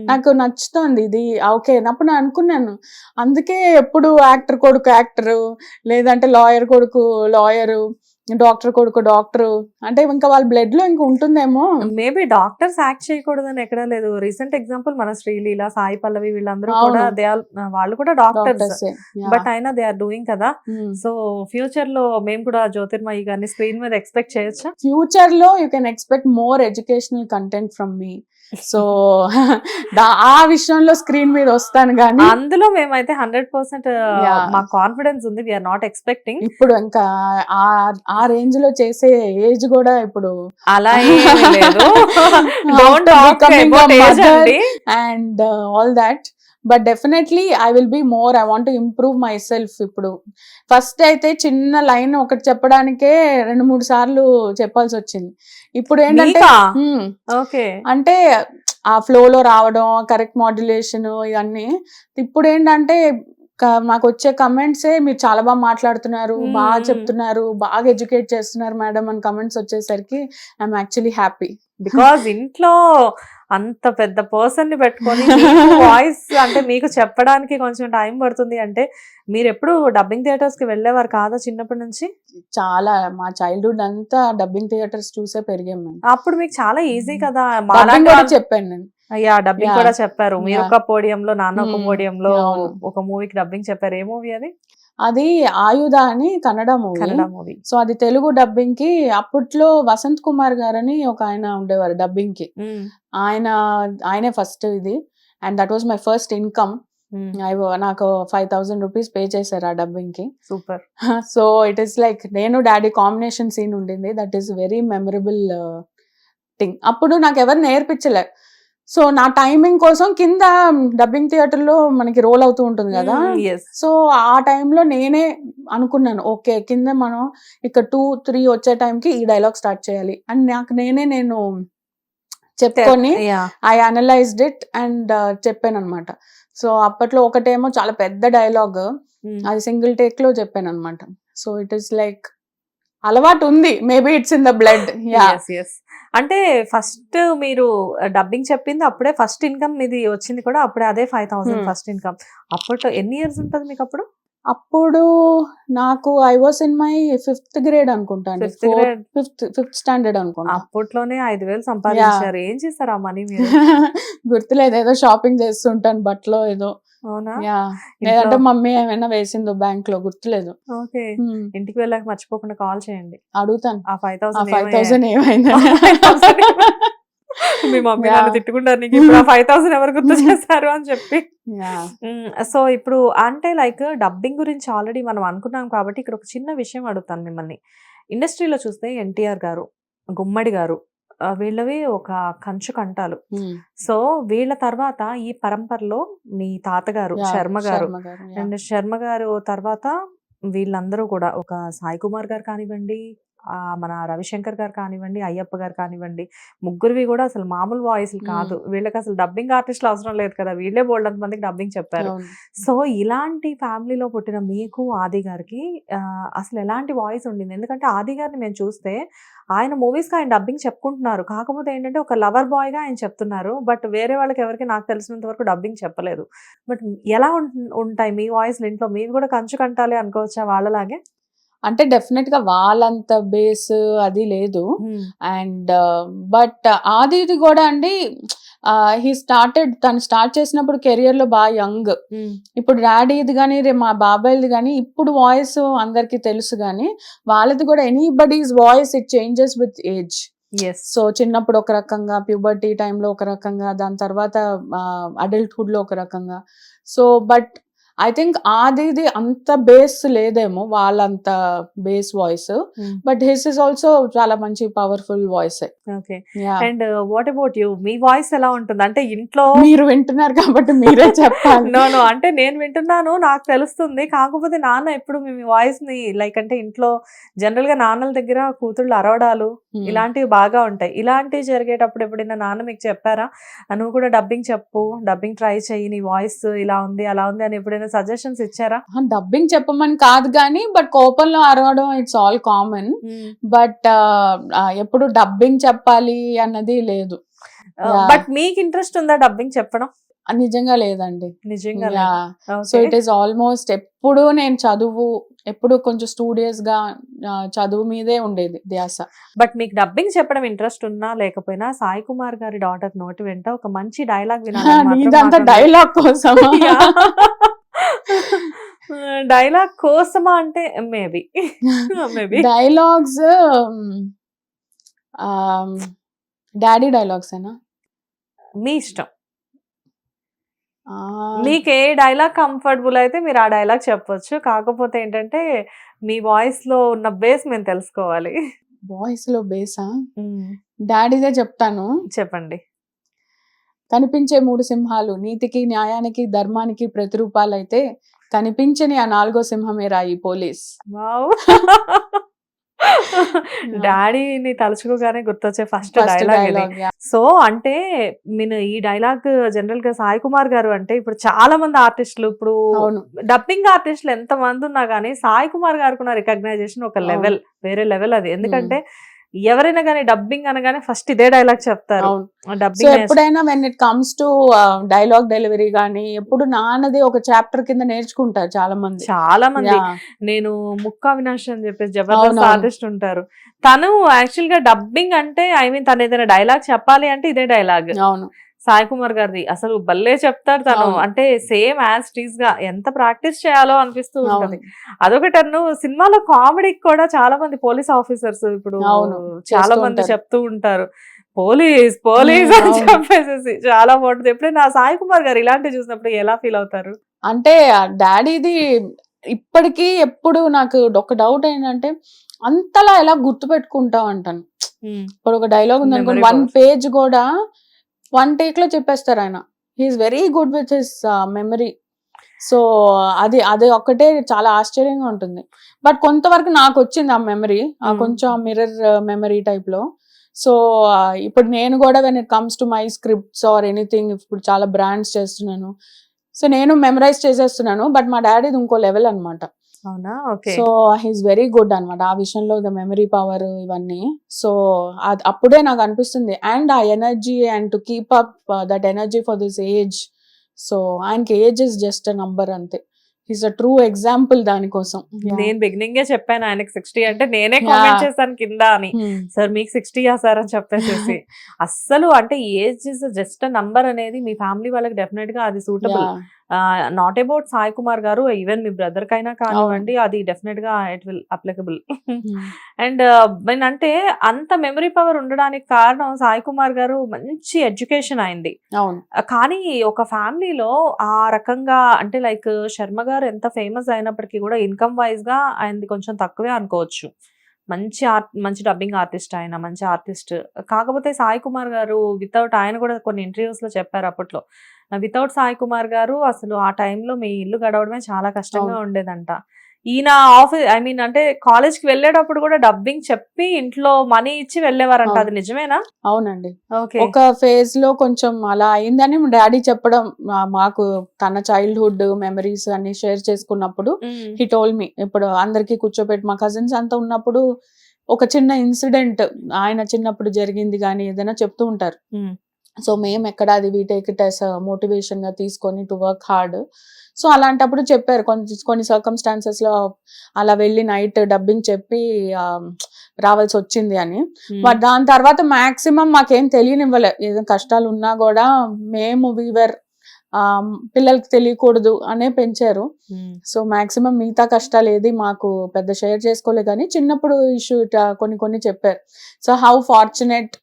నాకు నచ్చుతుంది ఇది. ఓకే, అప్పుడు నేను అనుకున్నాను, అందుకే ఎప్పుడు యాక్టర్ కొడుకు యాక్టరు, లేదంటే లాయర్ కొడుకు లాయరు, డాక్టర్ కొడుకు డాక్టర్, అంటే ఇంకా వాళ్ళ బ్లడ్ లో ఇంకా ఉంటుందేమో. మేబీ డాక్టర్స్ యాక్ట్ చేయకూడదని ఎక్కడా లేదు. రీసెంట్ ఎగ్జాంపుల్ మన శ్రీలీల, సాయి పల్లవి వీళ్ళందరూ కూడా వాళ్ళు కూడా డాక్టర్స్, బట్ అయినా దే ఆర్ డూయింగ్ కదా. సో ఫ్యూచర్ లో మేము కూడా జ్యోతిర్మయి గారిని స్క్రీన్ మీద ఎక్స్పెక్ట్ చేయొచ్చా? ఫ్యూచర్ లో you can expect more educational content from me. So ఆ విషయంలో స్క్రీన్ మీద వస్తాను కానీ అందులో మేమైతే 100% మా కాన్ఫిడెన్స్ ఉంది. We're not expecting. ఇప్పుడు ఇంకా ఆ రేంజ్ లో చేసే ఏజ్ కూడా ఇప్పుడు అలా లేదు. And all that, but definitely I will be more. I want to improve my self. ఇప్పుడు ఫస్ట్ అయితే చిన్న లైన్ ఒకటి చెప్పడానికే 2-3 సార్లు చెప్పాల్సి వచ్చింది. ఇప్పుడు ఏంటంటే అంటే ఆ ఫ్లోలో రావడం, కరెక్ట్ మాడ్యులేషన్ ఇవన్నీ. ఇప్పుడు ఏంటంటే మాకు వచ్చే కమెంట్సే, మీరు చాలా బాగా మాట్లాడుతున్నారు, బాగా చెప్తున్నారు, బాగా ఎడ్యుకేట్ చేస్తున్నారు మేడం అని కమెంట్స్ వచ్చేసరికి ఐఎమ్ యాక్చువల్లీ హ్యాపీ. బికాజ్ ఇంట్లో అంత పెద్ద పర్సన్ ని పెట్టుకొని వాయిస్ అంటే మీకు చెప్పడానికి కొంచెం టైం పడుతుంది అంటే, మీరు ఎప్పుడు డబ్బింగ్ థియేటర్స్ కి వెళ్ళేవారు కాదా చిన్నప్పటి నుంచి? చాలా, మా చైల్డ్హుడ్ అంతా డబ్బింగ్ థియేటర్స్ చూసే పెరిగాం మేము. అప్పుడు మీకు చాలా ఈజీ కదా. చెప్పాను నేను. అయ్యా డబ్బింగ్ కూడా చెప్పారు. మీరు ఒక పోడియంలో, నాన్న ఒక పోడియంలో ఒక మూవీకి డబ్బింగ్ చెప్పారు. ఏ మూవీ అది? అది ఆయుధ అని కన్నడ మూవీ. సో అది తెలుగు డబ్బింగ్ కి అప్పట్లో వసంత్ కుమార్ గారని ఒక ఆయన ఉండేవారు డబ్బింగ్ కి. ఆయనే ఫస్ట్ ఇది. And that was my first income. నాకు 5,000 రూపీస్ పే చేశారు ఆ డబ్బింగ్ కి. Super. So it is like నేను డాడీ కాంబినేషన్ సీన్ ఉండింది. That is very memorable thing. అప్పుడు నాకు ఎవరు నేర్పించలే. సో నా టైమింగ్ కోసం కింద డబ్బింగ్ థియేటర్ లో మనకి రోల్ అవుతూ ఉంటుంది కదా. సో ఆ టైంలో నేనే అనుకున్నాను, ఓకే కింద మనం ఇక్కడ 2-3 వచ్చే టైంకి ఈ డైలాగ్ స్టార్ట్ చేయాలి అని నేను చెప్పుకొని ఐ అనలైజ్డ్ ఇట్ అండ్ చెప్పాను అనమాట. సో అప్పట్లో ఒకటేమో చాలా పెద్ద డైలాగ్, అది సింగిల్ టేక్ లో చెప్పాను అనమాట. సో ఇట్ ఈస్ లైక్ అలవాటు ఉంది, maybe it's in the blood. అంటే ఫస్ట్ మీరు డబ్బింగ్ చెప్పింది అప్పుడే, ఫస్ట్ ఇన్కమ్ ఇది వచ్చింది కూడా అప్పుడే, అదే 5,000 ఫస్ట్ ఇన్కమ్. అప్పట్లో ఎన్ని ఇయర్స్ ఉంటుంది మీకు అప్పుడు? అప్పుడు నాకు I was in my 5th grade అనుకుంటా అండి. Fifth grade. ఫిఫ్త్ స్టాండర్డ్ అనుకుంటా. అప్పట్లోనే 5,000 సంపాదించారు. ఏం చేశారు ఆ మనీ మీరు? గుర్తులేదు, ఏదో షాపింగ్ చేస్తుంటాను బట్టలో ఏదో. అవునా? యా, ఇంట్లో లేదంటే మమ్మీ ఏమైనా వేసిందో బ్యాంక్ లో, గుర్తులేదు. ఓకే. ఇంటికి వెళ్ళాక మర్చిపోకుండా కాల్ చేయండి. అడుగుతాను ఆ ఆ 5,000 5,000 ఏమైంది. 5,000 మీ మమ్మీ నన్ను తిట్టుకుంటారు, నీకు ఇప్పుడు ఆ 5,000 ఎవరు గుర్తు చేశారు అని చెప్పి. సో ఇప్పుడు అంటే లైక్ డబ్బింగ్ గురించి ఆల్రెడీ మనం అనుకున్నాం కాబట్టి ఇక్కడ ఒక చిన్న విషయం అడుగుతాను మిమ్మల్ని. ఇండస్ట్రీలో చూస్తే ఎన్టీఆర్ గారు, గుమ్మడి గారు, వీళ్ళవి ఒక కంచు కంటాలు. సో వీళ్ళ తర్వాత ఈ పరంపరలో మీ తాతగారు శర్మ గారు అండ్ శర్మ గారు తర్వాత వీళ్ళందరూ కూడా ఒక సాయి కుమార్ గారు కానివ్వండి, మన రవిశంకర్ గారు కానివ్వండి, అయ్యప్ప గారు కానివ్వండి, ముగ్గురివి కూడా అసలు మామూలు వాయిస్లు కాదు. వీళ్ళకి అసలు డబ్బింగ్ ఆర్టిస్టులు అవసరం లేదు కదా, వీళ్ళే బోల్డంత మందికి డబ్బింగ్ చెప్పారు. సో ఇలాంటి ఫ్యామిలీలో పుట్టిన మీకు ఆది గారికి అసలు ఎలాంటి వాయిస్ ఉండింది? ఎందుకంటే ఆది గారిని మేము చూస్తే ఆయన మూవీస్కి ఆయన డబ్బింగ్ చెప్పుకుంటున్నారు, కాకపోతే ఏంటంటే ఒక లవర్ బాయ్గా ఆయన చెప్తున్నారు. బట్ వేరే వాళ్ళకి ఎవరికి నాకు తెలిసినంత వరకు డబ్బింగ్ చెప్పలేదు. బట్ ఎలా ఉంటాయి మీ వాయిస్లు ఇంట్లో? మీరు కూడా కంచు కంటాలి అనుకోవచ్చా వాళ్ళలాగే? అంటే డెఫినెట్ గా వాళ్ళంత బేస్ అది లేదు. అండ్ బట్ ఆదిది కూడా అండి, తను స్టార్ట్ చేసినప్పుడు కెరియర్ లో బాగా యంగ్. ఇప్పుడు డాడీది కానీ మా బాబాయ్ది కానీ ఇప్పుడు వాయిస్ అందరికి తెలుసు, కానీ వాళ్ళది కూడా anybody's voice it changes with age. So చిన్నప్పుడు ఒక రకంగా, ప్యూబర్టీ టైంలో ఒక రకంగా, దాని తర్వాత అడల్ట్హుడ్ లో ఒక రకంగా. సో బట్ ఐ థింక్ ఆదిది అంత బేస్ లేదేమో, వాళ్ళంత base voice. But his is also చాలా మంచి powerful voice. Okay. And what about you? Me voice ఎలా ఉంటుంది? అంటే ఇంట్లో మీరు వింటున్నారు కాబట్టి మీరే చెప్పాలి. నో అంటే నేను వింటున్నాను, నాకు తెలుస్తుంది. కాకపోతే నాన్న ఎప్పుడు మీ వాయిస్ ని లైక్ అంటే ఇంట్లో జనరల్ గా నాన్నల దగ్గర కూతుళ్ళు అరవడాలు ఇలాంటివి బాగా ఉంటాయి. ఇలాంటివి జరిగేటప్పుడు ఎప్పుడైనా నాన్న మీకు చెప్పారా, నువ్వు కూడా డబ్బింగ్ చెప్పు, డబ్బింగ్ ట్రై చెయ్యి, నీ వాయిస్ ఇలా ఉంది అలా ఉంది అని ఎప్పుడైనా సజెషన్స్ ఇచ్చారా? డబ్బింగ్ చెప్పమని కాదు కానీ, బట్ కోపంలో అరవడం ఇట్స్ ఆల్ కామన్. బట్ ఎప్పుడు డబ్బింగ్ చెప్పాలి అన్నది లేదు. బట్ మీకు ఇంట్రెస్ట్ ఉందా డబ్బింగ్ చెప్పడం? నిజంగా లేదండి, నిజంగా. సో ఇట్ ఈస్ ఆల్మోస్ట్ ఎప్పుడు నేను ఎప్పుడు కొంచెం స్టూడియస్ గా చదువు మీదే ఉండేది ధ్యాస. బట్ మీకు డబ్బింగ్ చెప్పడం ఇంట్రెస్ట్ ఉన్నా లేకపోయినా సాయి కుమార్ గారి డాటర్ నోటి వెంట ఒక మంచి డైలాగ్ ఇదంతా డైలాగ్ కోసం. డైలాగ్ కోసమా అంటే మేబీ డైలాగ్స్ డాడీ డైలాగ్స్ ఏనా? మీ ఇష్టం, మీకు ఏ డైలాగ్ కంఫర్టబుల్ అయితే మీరు ఆ డైలాగ్ చెప్పొచ్చు. కాకపోతే ఏంటంటే మీ వాయిస్ లో ఉన్న బేస్ మేము తెలుసుకోవాలి. వాయిస్ లో బేసా? డాడీదే చెప్తాను, చెప్పండి. కనిపించే 3 సింహాలు నీతికి, న్యాయానికి, ధర్మానికి ప్రతిరూపాలైతే కనిపించని ఆ 4వ సింహమేరా ఈ పోలీస్. వావ్. డాడీని తలుచుకోగానే గుర్తొచ్చే ఫస్ట్ డైలాగ్. సో అంటే నేను ఈ డైలాగ్ జనరల్ గా సాయి కుమార్ గారు అంటే ఇప్పుడు చాలా మంది ఆర్టిస్టులు, ఇప్పుడు డబ్బింగ్ ఆర్టిస్టులు ఎంత మంది ఉన్నా గానీ సాయి కుమార్ గారికి ఉన్న రికగ్నైజేషన్ ఒక లెవెల్, వేరే లెవెల్ అది. ఎందుకంటే ఎవరైనా కానీ డబ్బింగ్ అనగానే ఫస్ట్ ఇదే డైలాగ్ చెప్తారు. ఎప్పుడైనా when it comes to dialogue delivery గానీ ఎప్పుడు నాన్నది ఒక చాప్టర్ కింద నేర్చుకుంటారు చాలా మంది. నేను ముక్కా అవినాష్ అని చెప్పేసి జబర్దస్త్ ఆర్టిస్ట్ ఉంటారు, తను యాక్చువల్ గా డబ్బింగ్ అంటే తను ఏదైనా డైలాగ్ చెప్పాలి అంటే ఇదే డైలాగ్. అవును, సాయి కుమార్ గారిది అసలు భలే చెప్తాడు తను. అంటే సేమ్ యాజ్ టీజ్ గా ఎంత ప్రాక్టీస్ చేయాలో అనిపిస్తూ ఉంటుంది. అదొకటి. సినిమాలో కామెడీకి కూడా చాలా మంది పోలీస్ ఆఫీసర్స్ ఇప్పుడు చాలా మంది చెప్తూ ఉంటారు, పోలీస్ పోలీస్ అని చెప్పేసి చాలా బాగుంటుంది. ఎప్పుడైనా సాయి కుమార్ గారు ఇలాంటివి చూసినప్పుడు ఎలా ఫీల్ అవుతారు? అంటే డాడీది ఇప్పటికీ ఎప్పుడు నాకు ఒక డౌట్ ఏంటంటే, అంతలా ఎలా గుర్తు పెట్టుకుంటావు అంటాను. ఇప్పుడు ఒక డైలాగ్ ఉంది అనుకో, 1 పేజ్ కూడా 1 టేక్ లో చెప్పేస్తారు ఆయన. He's very good with his memory. So అది ఒక్కటే చాలా ఆశ్చర్యంగా ఉంటుంది. బట్ కొంతవరకు నాకు వచ్చింది ఆ మెమరీ, కొంచెం మిర్రర్ మెమరీ టైప్ లో. సో ఇప్పుడు నేను కూడా when it comes to my scripts or anything, ఇప్పుడు చాలా బ్రాండ్స్ చేస్తున్నాను, సో నేను మెమరైజ్ చేసేస్తున్నాను. బట్ మా డాడీది ఇంకో లెవెల్ అనమాట. అవునా? Okay. So he's very good అనమాట ఆ విషయంలో, ద మెమరీ పవర్ ఇవన్నీ. సో అప్పుడే నాకు అనిపిస్తుంది. అండ్ ఆ energy and to keep up that energy for this age. So ఆయనకి age is just a number అంతే. ఈస్ అ ట్రూ ఎగ్జాంపుల్ దానికోసం. నేను బిగినింగే చెప్పాను ఆయనకి 60 అంటే నేనే కామెంట్ Yeah. చేశాను కింద అని. సార్ మీకు 60 సార్ అని చెప్పేసేసి. అస్సలు అంటే ఏజ్ ఇస్ జస్ట్ నంబర్ అనేది మీ ఫ్యామిలీ వాళ్ళకి డెఫినెట్ గా అది suitable. Not about Sai Kumar గారు, ఈవెన్ మీ బ్రదర్ కైనా కానివ్వండి, అది డెఫినెట్ గా ఇట్ విల్ అప్లికబుల్. అండ్ అంటే అంత మెమరీ పవర్ ఉండడానికి కారణం సాయి కుమార్ గారు మంచి ఎడ్యుకేషన్ అయింది. అవును. కానీ ఒక ఫ్యామిలీలో ఆ రకంగా అంటే లైక్ శర్మ గారు ఎంత ఫేమస్ అయినప్పటికీ కూడా ఇన్కమ్ వైజ్ గా ఆయనది కొంచెం తక్కువే అనుకోవచ్చు. మంచి డబ్బింగ్ ఆర్టిస్ట్, ఆయన మంచి ఆర్టిస్ట్. కాకపోతే సాయి కుమార్ గారు వితౌట్, ఆయన కూడా కొన్ని ఇంటర్వ్యూస్ లో చెప్పారు అప్పట్లో, వితౌట్ సాయి కుమార్ గారు అసలు ఆ టైంలో మీ ఇల్లు గడవడమే చాలా కష్టంగా ఉండేదంట. ఈయన ఆఫీస్ అంటే కాలేజ్ కి వెళ్ళేటప్పుడు కూడా డబ్బింగ్ చెప్పి ఇంట్లో మనీ ఇచ్చి వెళ్ళేవారంట. అది నిజమేనా? అవునండి. ఓకే. ఒక ఫేజ్ లో కొంచెం అలా అయిందని డాడీ చెప్పడం, మాకు తన చైల్డ్హుడ్ మెమరీస్ అన్ని షేర్ చేసుకున్నప్పుడు హీ టోల్ మీ, ఇప్పుడు అందరికి కూర్చోబెట్టి మా కజిన్స్ అంతా ఉన్నప్పుడు ఒక చిన్న ఇన్సిడెంట్ ఆయన చిన్నప్పుడు జరిగింది కానీ ఏదైనా చెప్తూ ఉంటారు. సో మేము ఎక్కడ అది we take it as motivation గా తీసుకొని టు వర్క్ హార్డ్. సో అలాంటప్పుడు చెప్పారు కొన్ని సర్కమ్స్టాన్సెస్ లో అలా వెళ్ళి నైట్ డబ్బింగ్ చెప్పి రావాల్సి వచ్చింది అని. బట్ దాని తర్వాత మాక్సిమం మాకేం తెలియనివ్వలే, ఏదో కష్టాలు ఉన్నా కూడా మేము వీవర్ పిల్లలకి తెలియకూడదు అనే పెంచారు. సో మాక్సిమం మిగతా కష్టాలు ఏది మాకు పెద్ద షేర్ చేసుకోలే, కానీ చిన్నప్పుడు ఇష్యూ కొన్ని చెప్పారు. సో హౌ ఫార్చునేట్,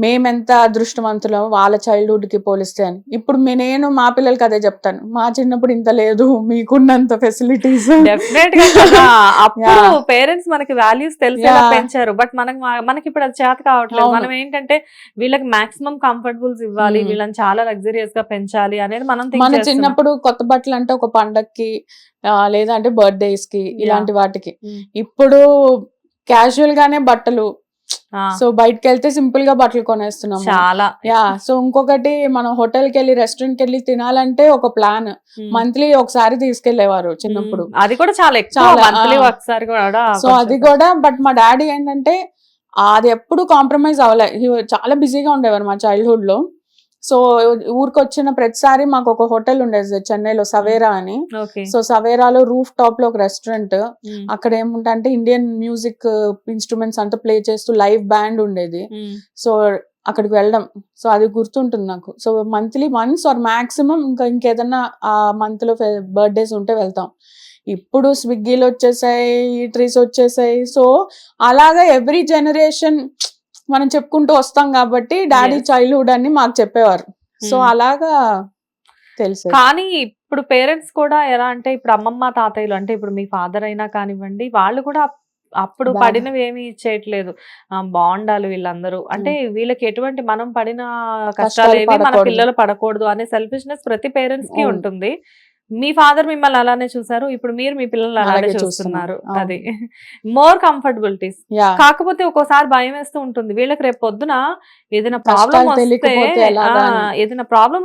మేమెంత అదృష్టవంతులం వాళ్ళ చైల్డ్హుడ్ కి పోలిస్తే అని. ఇప్పుడు నేను మా పిల్లలకి అదే చెప్తాను, మా చిన్నప్పుడు ఇంత లేదు, మీకున్నంత ఫెసిలిటీస్. డెఫినెట్ గా కదా, అప్పుడు పేరెంట్స్ మనకి వాల్యూస్ తెలిసేలా పెంచారు. బట్ మనకి ఇప్పుడు అది చేత కావట్లేదు. మనం ఏంటంటే వీళ్ళకి మాక్సిమం కంఫర్టబుల్స్ ఇవ్వాలి, వీళ్ళని చాలా లగ్జరియస్ గా పెంచాలి అనేది మన చిన్నప్పుడు కొత్త బట్టలు అంటే ఒక పండక్కి లేదా అంటే బర్త్డేస్ కి ఇలాంటి వాటికి. ఇప్పుడు క్యాజువల్ గానే బట్టలు, సో బయటకి వెళ్తే సింపుల్ గా బట్టలు కొనేస్తున్నాం చాలా. సో ఇంకొకటి, మనం హోటల్ కి వెళ్ళి రెస్టారెంట్ కి వెళ్ళి తినాలంటే ఒక ప్లాన్, మంత్లీ ఒకసారి తీసుకెళ్లేవారు చిన్నప్పుడు. అది కూడా చాలా ఒకసారి కూడా. సో అది కూడా, బట్ మా డాడీ ఏంటంటే అది ఎప్పుడు కాంప్రమైజ్ అవ్వలే. చాలా బిజీగా ఉండేవారు మా చైల్డ్హుడ్ లో. సో ఊరికి వచ్చిన ప్రతిసారి మాకు ఒక హోటల్ ఉండేది చెన్నైలో, సవేరా అని. సో సవేరాలో రూఫ్ టాప్ లో ఒక రెస్టారెంట్, అక్కడ ఏముంటే ఇండియన్ మ్యూజిక్ ఇన్స్ట్రుమెంట్స్ అంతా ప్లే చేస్తూ లైవ్ బ్యాండ్ ఉండేది. సో అక్కడికి వెళ్ళడం, సో అది గుర్తుంటుంది నాకు. So monthly once or maximum ఇంకేదన్నా ఆ మంత్ లో బర్త్డేస్ ఉంటే వెళ్తాం. ఇప్పుడు స్విగ్గీలు వచ్చేసాయి, ఈటరీస్ వచ్చేసాయి. సో అలాగా ఎవ్రీ జనరేషన్ మనం చెప్పుకుంటూ వస్తాం కాబట్టి డాడీ చైల్డ్హుడ్ అని మాకు చెప్పేవారు. సో అలాగా తెలుసు. కానీ ఇప్పుడు పేరెంట్స్ కూడా ఎలా అంటే, ఇప్పుడు అమ్మమ్మ తాతయ్యలు అంటే ఇప్పుడు మీ ఫాదర్ అయినా కానివ్వండి, వాళ్ళు కూడా అప్పుడు పడినవి ఏమి ఇచ్చేయట్లేదు. బాగుండాలి వీళ్ళందరూ, అంటే వీళ్ళకి ఎటువంటి మనం పడిన కష్టాలు ఏవి మన పిల్లలు పడకూడదు అనే సెల్ఫిష్నెస్ ప్రతి పేరెంట్స్ కి ఉంటుంది. మీ ఫాదర్ మిమ్మల్ని అలానే చూసారు, ఇప్పుడు మీరు మీ పిల్లల్ని అలానే చూస్తున్నారు. అది మోర్ కంఫర్టబిలిటీస్. కాకపోతే ఒక్కోసారి భయం వేస్తూ ఉంటుంది, వీళ్ళకి రేపు పొద్దున ఏదైనా ప్రాబ్లం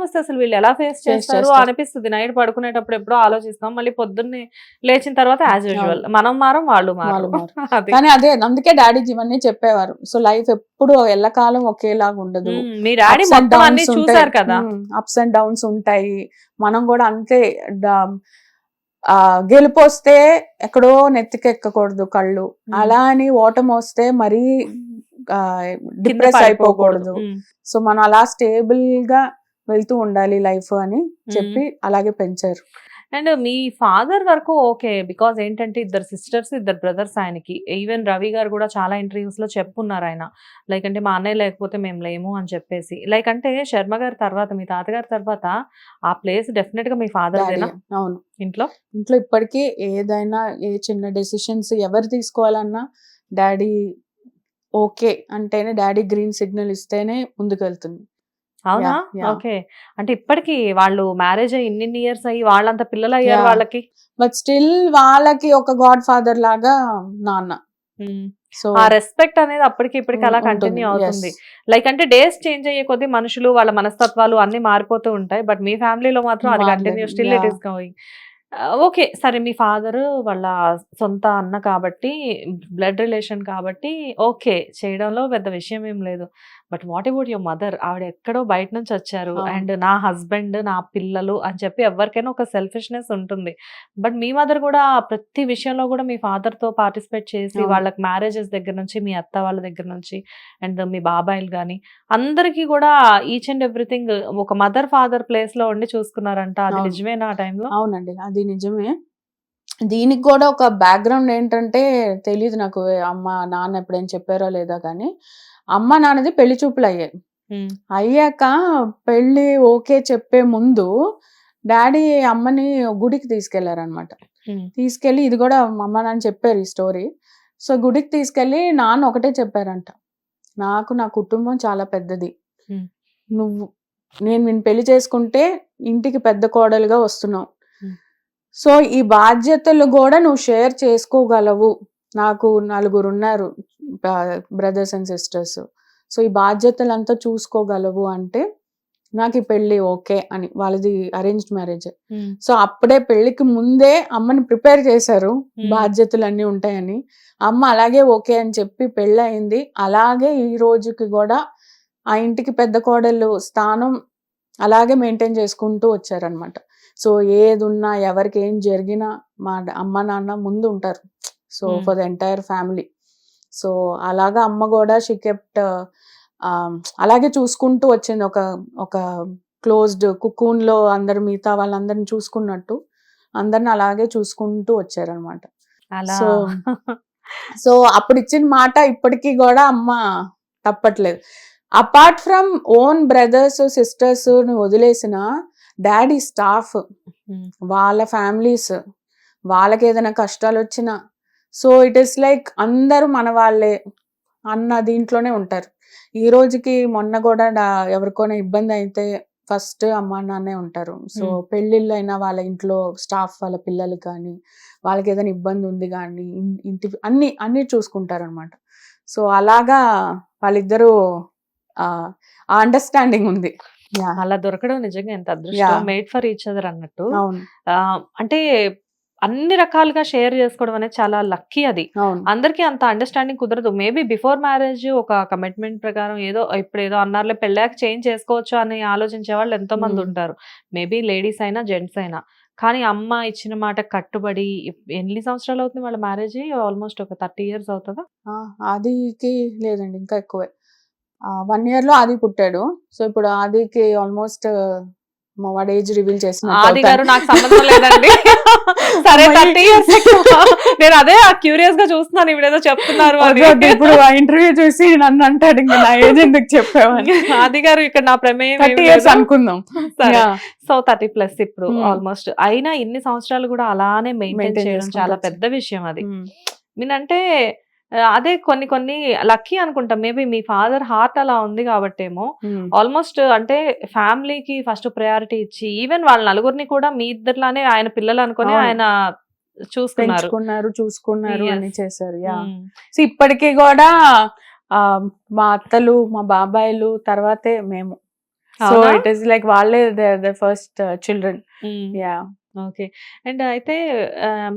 వస్తే అసలు వీళ్ళు ఎలా ఫేస్ చేస్తారు అనిపిస్తుంది. నైట్ పడుకునేటప్పుడు ఎప్పుడో ఆలోచిస్తాం, మళ్ళీ పొద్దున్నే లేచిన తర్వాత యాజ్ యూజువల్ మనం మారం, వాళ్ళు మారం. కానీ అదే అందుకే డాడీ ఇవన్నీ చెప్పేవారు. సో లైఫ్ ఎప్పుడు ఎల్లకాలం ఒకేలాగా ఉండదు, మీ డాడీ మొత్తం అన్ని చూసారు కదా, అప్స్ అండ్ డౌన్స్ ఉంటాయి. మనం కూడా అంతే, గెలుపు వస్తే ఎక్కడో నెత్తికెక్కకూడదు కళ్ళు, అలా అని ఓటమి వస్తే మరీ డిప్రెస్ అయిపోకూడదు. సో మనం అలా స్టేబుల్ గా వెళ్తూ ఉండాలి లైఫ్ అని చెప్పి అలాగే పెంచారు. అండ్ మీ ఫాదర్ వరకు ఓకే, బికాజ్ ఏంటంటే ఇద్దరు సిస్టర్స్, ఇద్దరు బ్రదర్స్ ఆయనకి. ఈవెన్ రవి గారు కూడా చాలా ఇంటర్వ్యూస్ లో చెప్పున్నారు ఆయన, లైక్ అంటే మా అన్నయ్య లేకపోతే మేము లేము అని చెప్పేసి. లైక్ అంటే శర్మ గారి తర్వాత, మీ తాతగారి తర్వాత ఆ ప్లేస్ డెఫినెట్ గా మీ ఫాదర్ దేనా? అవును. ఇంట్లో ఇప్పటికీ ఏదైనా ఏ చిన్న డెసిషన్స్ ఎవరు తీసుకోవాలన్నా డాడీ ఓకే అంటేనే, డాడీ గ్రీన్ సిగ్నల్ ఇస్తేనే ముందుకు వెళ్తుంది. అవునా? ఓకే. అంటే ఇప్పటికి వాళ్ళు మ్యారేజ్ అయ్యి ఇన్ని ఇయర్స్ అయ్యి వాళ్ళంత పిల్లలు అయ్యారు వాళ్ళకి, బట్ స్టిల్ వాళ్ళకి ఒక గాడ్ ఫాదర్ లాగా నాన్న. సో ఆ రెస్పెక్ట్ అనేది అప్పటికి ఇప్పటికి అలా కంటిన్యూ అవుతుంది. లైక్ అంటే డేస్ చేంజ్ అయ్యే కొద్దీ మనుషులు వాళ్ళ మనస్తత్వాలు అన్ని మారిపోతూ ఉంటాయి, బట్ మీ ఫ్యామిలీలో మాత్రం అది continue, still it is going. Okay, సరే మీ ఫాదర్ వాళ్ళ సొంత అన్న కాబట్టి, బ్లడ్ రిలేషన్ కాబట్టి ఓకే చేయడంలో పెద్ద విషయం ఏం లేదు. But what about your mother? ఆవిడ ఎక్కడో బయట నుంచి వచ్చారు. అవును. అండ్ నా హస్బెండ్, నా పిల్లలు అని చెప్పి ఎవరికైనా ఒక సెల్ఫిష్‌నెస్ ఉంటుంది. బట్ మీ మదర్ కూడా ప్రతి విషయంలో కూడా మీ ఫాదర్‌తో పార్టిసిపేట్ చేసి అవును. వాళ్ళకి మ్యారేజెస్ దగ్గర నుంచి, మీ అత్త వాళ్ళ దగ్గర నుంచి అండ్ మీ బాబాయిలు గాని అందరికీ కూడా ఈచ్ అండ్ ఎవ్రీథింగ్ ఒక మదర్, ఫాదర్ ప్లేస్‌లో ఉండి చూసుకున్నారంట. అది అవును. నిజమేనా ఆ టైంలో? అవునండి. అది నిజమే. దీనికి కూడా ఒక బ్యాక్‌గ్రౌండ్ ఏంటంటే తెలీదు నాకు అమ్మ, నాన్న ఎప్పుడైనా చెప్పారో లేదో గానీ, అమ్మ, నాన్నది పెళ్లి చూపులయ్యాయి. హ్మ్. అయ్యాక పెళ్లి ఓకే చెప్పే ముందు డ్యాడీ అమ్మని గుడికి తీసుకెళ్లారనమాట. హ్మ్. తీసుకెళ్ళి ఇది కూడా మా అమ్మ, నాన్న చెప్పారు ఈ స్టోరీ. సో, గుడికి తీసుకెళ్ళి నాన్న ఒకటే చెప్పారంట. నాకు నా కుటుంబం చాలా పెద్దది. హ్మ్. నేను నిన్ను పెళ్లి చేసుకుంటే ఇంటికి పెద్ద కోడలుగా వస్తున్నావు. హ్మ్. సో, ఈ బాధ్యతలు గూడా నువ్వు షేర్ చేసుకోగలవు. నాకు నలుగురున్నారు బ్రదర్స్ అండ్ సిస్టర్స్. సో, ఈ బాధ్యతలంతా చూసుకోగలవు అంటే, నాకు ఈ పెళ్లి ఓకే అని. వాళ్ళది అరేంజ్డ్ మ్యారేజే. హ్మ్. సో, అప్పుడే పెళ్ళికి ముందే అమ్మని ప్రిపేర్ చేశారు. హ్మ్. బాధ్యతలన్నీ ఉంటాయని. అమ్మ అలాగే ఓకే అని చెప్పి పెళ్ళయింది. అలాగే ఈ రోజుకి గూడా ఆ ఇంటికి పెద్ద కోడలు స్థానం అలాగే మెయింటైన్ చేసుకుంటూ వచ్చారనమాట. సో, ఏదున్నా, ఎవరికి ఏం జరిగినా అమ్మ, నాన్న ముందు ఉంటారు. సో, హ్మ్. For the entire family. So, అలాగా అమ్మ గూడా షీ కెప్ట్ అలాగే చూసుకుంటూ వచ్చింది. ఒక క్లోజ్డ్ కుకూన్‌లో అందరు మిగతా వాళ్ళందరిని చూసుకున్నట్టు, అందరిని అలాగే చూసుకుంటూ వచ్చారనమాట. అలా సో, సో అప్పుడిచ్చిన మాట ఇప్పటికి గూడా అమ్మ తప్పట్లేదు. అపార్ట్ ఫ్రమ్ ఓన్ బ్రదర్స్, సిస్టర్స్‌ని వదిలేసిన డ్యాడీ స్టాఫ్, హ్మ్. వాళ్ళ ఫ్యామిలీస్, వాళ్ళకేదైనా కష్టాలొచ్చినా, సో ఇట్ ఈస్ లైక్ అందరూ మన వాళ్ళే అన్న దీంట్లోనే ఉంటారు. ఈ రోజుకి మొన్న గూడా ఎవరికైనా ఇబ్బందయితే ఫస్ట్ అమ్మా, నాన్నే ఉంటారు. సో, హ్మ్. పెళ్ళిళ్ళైనా వాళ్ళ ఇంట్లో స్టాఫ్ వాళ్ళ పిల్లలకి కానీ, వాళ్ళకేదైనా ఇబ్బందుంది గానీ, ఇంటి అన్నీ చూసుకుంటారనమాట. సో, అలాగా వాళ్ళిద్దరూ ఆ అండర్‌స్టాండింగ్ ఉంది. యాహ్! అలా దొరకడం నిజంగా ఎంత అదృష్టం. Yeah! Made for each other అన్నట్టు. అవును. అంటే అన్ని రకాలుగా షేర్ చేసుకోవడం అనేది చాలా లక్కీ అది. అవును. అందరికీ అంత అండర్‌స్టాండింగ్ కుదరదు. మేబీ బిఫోర్ మ్యారేజ్ ఒక కమిట్మెంట్ ప్రకారం ఏదో ఇప్పుడేదో అన్నారులే పెళ్ళాక చేంజ్ చేసుకోవచ్చు అని ఆలోచించే వాళ్ళు ఎంతో మంది హ్మ్. ఉంటారు. మేబీ లేడీస్ అయినా, జెంట్స్ అయినా. కానీ అమ్మ ఇచ్చిన మాటకు కట్టుబడి ఎన్ని సంవత్సరాలు అవుతుంది వాళ్ళ మ్యారేజ్? ఆల్మోస్ట్ ఒక 30 ఇయర్స్ అవుతదా? ఆదికి లేదండి ఇంకా ఎక్కువే. 1 ఇయర్‌లో ఆది పుట్టాడు. సో, ఇప్పుడు ఆదికి ఆల్మోస్ట్ వాడి ఏజ్ రివీల్ చేసినట్టు ఆది అవుతాను. గారు నాకు సంబంధం లేదండి. సరే 30 ఇయర్స్ నేను అదే క్యూరియస్‌గా చూస్తున్నాను ఈవిడేదో చెప్తున్నారు అని. వద్దు, ఇప్పుడు ఆ ఇంటర్వ్యూ చూసి నన్ను అంటాడు ఇంక నా ఏజ్ ఎందుకు చెప్పావని. ఆది గారు ఇక్కడ నా ప్రమేయం 30 ఏమి ఇయర్స్ లేదు. అనుకుందాం. సరే. యాహ్! సో 30+ ఇప్పుడు హ్మ్. ఆల్మోస్ట్. అయినా ఇన్ని సంవత్సరాలు కూడా అలానే మెయింటైన్ మెయింటైన్ చేయడం చేసుకుంటూ చాలా వచ్చాను. పెద్ద విషయం అది. హ్మ్. నేనంటే అదే కొన్ని కొన్ని లక్కీ అనుకుంటా. మేబీ మీ ఫాదర్ హార్ట్ అలా ఉంది కాబట్టేమో హ్మ్. ఆల్మోస్ట్ అంటే ఫ్యామిలీకి ఫస్ట్ ప్రయారిటీ ఇచ్చి ఈవెన్ వాళ్ళ నలుగురిని కూడా మీ ఇద్దరిలానే ఆయన పిల్లలు అనుకుని అవును. ఆయన చూసుకున్నారు. పెంచుకున్నారు, చూసుకున్నారు, Yes. అన్ని చేశారు. యాహ్! హ్మ్. సో, ఇప్పటికి గూడా మా అత్తలు, మా బాబాయిలు తర్వాతే మేము. సో, అవునా? ఇట్ ఈస్ లైక్ వాళ్ళే ద ఫస్ట్ చిల్డ్రన్. హ్మ్. యాహ్! ఓకే. అండ్ అయితే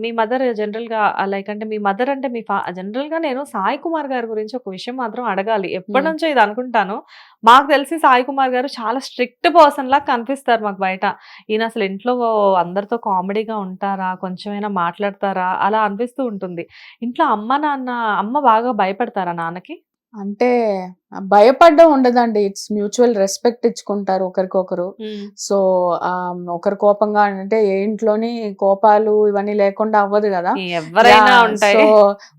మీ మదర్ జనరల్‌గా లైక్ అంటే మీ మదర్ అంటే మీ జనరల్‌గా నేను సాయి కుమార్ గారి గురించి ఒక విషయం మాత్రం అడగాలి. ఎప్పటినుంచో ఇది అనుకుంటాను. మాకు తెలిసి సాయి కుమార్ గారు చాలా స్ట్రిక్ట్ పర్సన్‌లా కనిపిస్తారు మాకు బయట. ఈయన అసలు ఇంట్లో అందరితో కామెడీగా ఉంటారా? కొంచెమైనా మాట్లాడతారా? అలా అనిపిస్తూ ఉంటుంది. ఇంట్లో అమ్మ బాగా భయపడతారా నాన్నకి? అంటే భయపడడం ఉండదండి. ఇట్స్ మ్యూచువల్ రెస్పెక్ట్ ఇచ్చుకుంటారు ఒకరికొకరు. హ్మ్. సో, ఒకరు కోపంగా అంటే ఏ ఇంట్లోని కోపాలు ఇవన్నీ లేకుండా అవ్వదు గదా! ఎవరైనా యాహ్! ఉంటాయి. సో,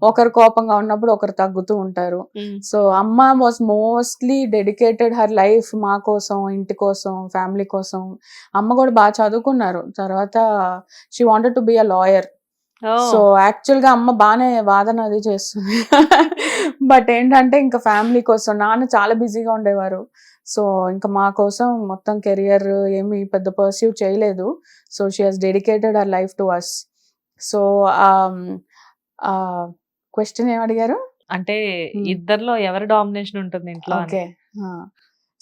ఒకరు కోపంగా ఉన్నప్పుడు ఒకరు తగ్గుతూ ఉంటారు. హ్మ్. సో, అమ్మ was mostly dedicated her life మా కోసం, ఇంటి కోసం, ఫ్యామిలీ కోసం. అమ్మ గూడా బా చదువుకున్నారు. తర్వాత she wanted to be a lawyer. So, oh! యాక్చువల్‌గా అమ్మ బానే వాదన అది చేస్తుంది. బట్ ఏంటంటే ఇంక ఫ్యామిలీ కోసం నాన్న చాలా బిజీగా ఉండేవారు. సో, ఇంక మా కోసం మొత్తం కెరియర్ ఏమి పెద్ద పర్స్యూ చేయలేదు. So, she has dedicated her life to us. So, question ఏమడిగారు? అంటే హ్మ్. ఇద్దరిలో ఎవరి డామినేషన్ ఉంటుంది ఇంట్లో అని. ఓకే.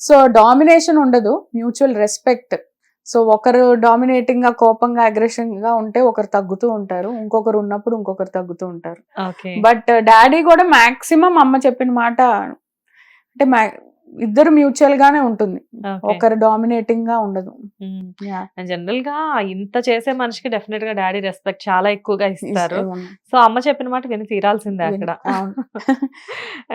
సో, డామినేషన్ ఉండదు. Mutual respect. సో, ఒకరు డామినేటింగ్‌గా, కోపంగా, అగ్రెషన్‌గా ఉంటే ఒకరు తగ్గుతూ ఉంటారు. ఇంకొకరు ఉన్నప్పుడు ఇంకొకరు తగ్గుతూ ఉంటారు. ఓకే. బట్ డ్యాడీ గూడా మాక్సిమం అమ్మ చెప్పిన మాట అంటే ఇద్దరు మ్యూచువల్ గానే ఉంటుంది, ఓకే. ఒకరు డామినేటింగ్ గా ఉండదు. ఉమ్. Yeah. జనరల్ గా ఇంత చేసే మనిషికి డెఫినెట్ గా డాడీ రెస్పెక్ట్ చాలా ఎక్కువగా ఇస్తారు. అవును. సో అమ్మ చెప్పిన మాట విని తీరాల్సిందే అక్కడ. అవును.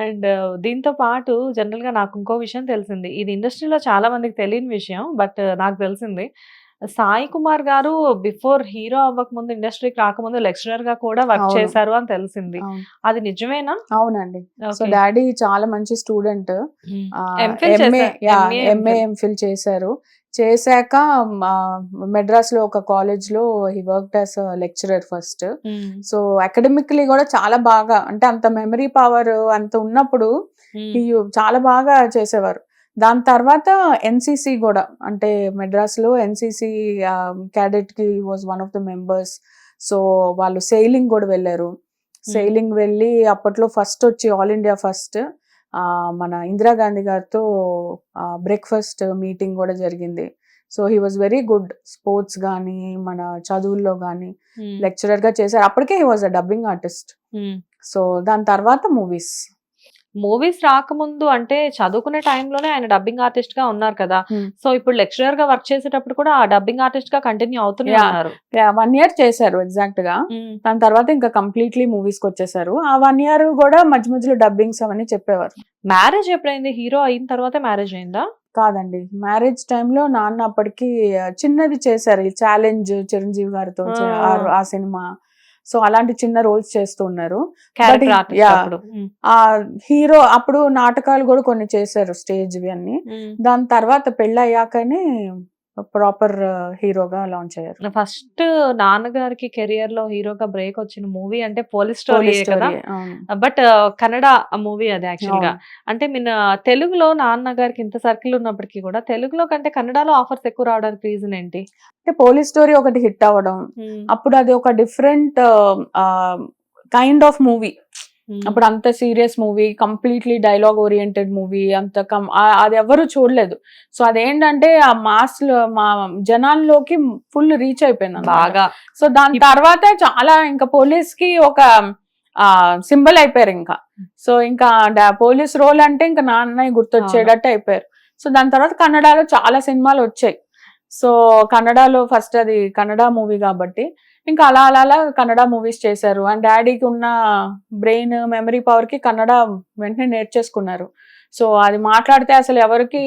అండ్ దీంతో పాటు జనరల్ గా నాకు ఇంకో విషయం తెలిసింది, ఇది ఇండస్ట్రీలో చాలా మందికి తెలియని విషయం, బట్ నాకు తెలిసింది సాయి కుమార్ గారు బిఫోర్ హీరో అవ్వక ముందు, ఇండస్ట్రీకి రాకముందు లెక్చరర్ గా కూడా వర్క్ అవును. చేశారు అని తెలిసింది. అవును. అది నిజమేనా? అవునండి. So okay. డాడీ చాలా మంచి స్టూడెంట్. ఎంఫిల్ ఎంఏ చేశారు. ఎంఏ ఎంఫిల్ చేశారు. చేశాక మెడ్రాస్ లో ఒక కాలేజ్ లో he worked as lecturer first. So academically కూడా చాలా బాగా, అంటే అంత మెమరీ పవర్ అంత ఉన్నప్పుడు చాలా బాగా చేసేవారు. దాని తర్వాత ఎన్సిసి కూడా, అంటే మెడ్రాస్ లో ఎన్సిసి క్యాడెట్ కి was one of the members. So వాళ్ళు సెయిలింగ్ కూడా వెళ్ళారు. సెయిలింగ్ వెళ్ళి అప్పట్లో ఫస్ట్ వచ్చి ఆల్ ఇండియా ఫస్ట్ మన ఇందిరాగాంధీ గారితో బ్రేక్ఫాస్ట్ మీటింగ్ కూడా జరిగింది. So he was very good, sports కానీ మన చదువుల్లో కానీ లెక్చరర్ గా చేశారు. అప్పటికే he was a dubbing artist. So దాని తర్వాత మూవీస్ రాకముందు అంటే చదువుకునే టైంలోనే ఆయన డబ్బింగ్ ఆర్టిస్ట్ గా ఉన్నారు కదా. సో ఇప్పుడు లెక్చరర్ గా వర్క్ చేసేటప్పుడు కూడా ఆ డబ్బింగ్ ఆర్టిస్ట్ గా కంటిన్యూ అవుతూనే Yeah. ఉన్నారు. 1 year చేశారు ఎగ్జాక్ట్ గా. దాని తర్వాత ఇంకా కంప్లీట్లీ మూవీస్ కి వచ్చేసారు. ఆ 1 year కూడా మధ్య మధ్యలో డబ్బింగ్స్ అవన్నీ చెప్పేవారు. మ్యారేజ్ ఎప్పుడైంది? హీరో అయిన తర్వాత మ్యారేజ్ అయిందా? కాదండి, మ్యారేజ్ టైంలో నాన్న అప్పటికి చిన్నది చేశారు, ఈ ఛాలెంజ్ చిరంజీవి గారితో ఆ సినిమా. సో అలాంటి చిన్న రోల్స్ చేస్తూ ఉన్నారు. Character artist yeah. అప్పుడు. ఆ హీరో అప్పుడు నాటకాలు కూడా కొన్ని చేశారు, స్టేజ్ అన్ని. దాని తర్వాత పెళ్ళి అయ్యాకనే ప్రాపర్ హీరోగా లాంచ్ అయ్యారు. ఫస్ట్ నాన్నగారికి కెరియర్ లో హీరోగా బ్రేక్ వచ్చిన మూవీ అంటే పోలీస్ స్టోరీ కదా. బట్ కన్నడ మూవీ అది యాక్చువల్ గా. అంటే మీన తెలుగులో నాన్నగారికి ఇంత సర్కిల్ ఉన్నప్పటికీ కూడా తెలుగులో కంటే కన్నడలో ఆఫర్స్ ఎక్కువ రావడానికి రీజన్ ఏంటి? అంటే పోలీస్ స్టోరీ ఒకటి హిట్ అవ్వడం, అప్పుడు అది ఒక డిఫరెంట్ కైండ్ ఆఫ్ మూవీ. అప్పుడు అంత serious movie, completely dialogue oriented movie, అంత అది ఎవరు చూడలేదు. సో అదేంటంటే ఆ మాస్ లో మా జనాల్లోకి ఫుల్ రీచ్ అయిపోయింది బాగా. సో దాని తర్వాత చాలా ఇంకా పోలీస్ కి ఒక సింబల్ అయిపోయారు ఇంకా. సో ఇంకా పోలీస్ రోల్ అంటే ఇంకా నాన్నయ్య గుర్తొచ్చేటట్టు అయిపోయారు. సో దాని తర్వాత కన్నడలో చాలా సినిమాలు వచ్చాయి. సో కన్నడలో ఫస్ట్ అది కన్నడ మూవీ కాబట్టి ఇంకా అలా అలా అలా కన్నడ మూవీస్ చేశారు. అండ్ డాడీకి ఉన్న బ్రెయిన్ మెమరీ పవర్ కి కన్నడ వెంటనే నేర్చేసుకున్నారు. సో అది మాట్లాడితే అసలు ఎవరికి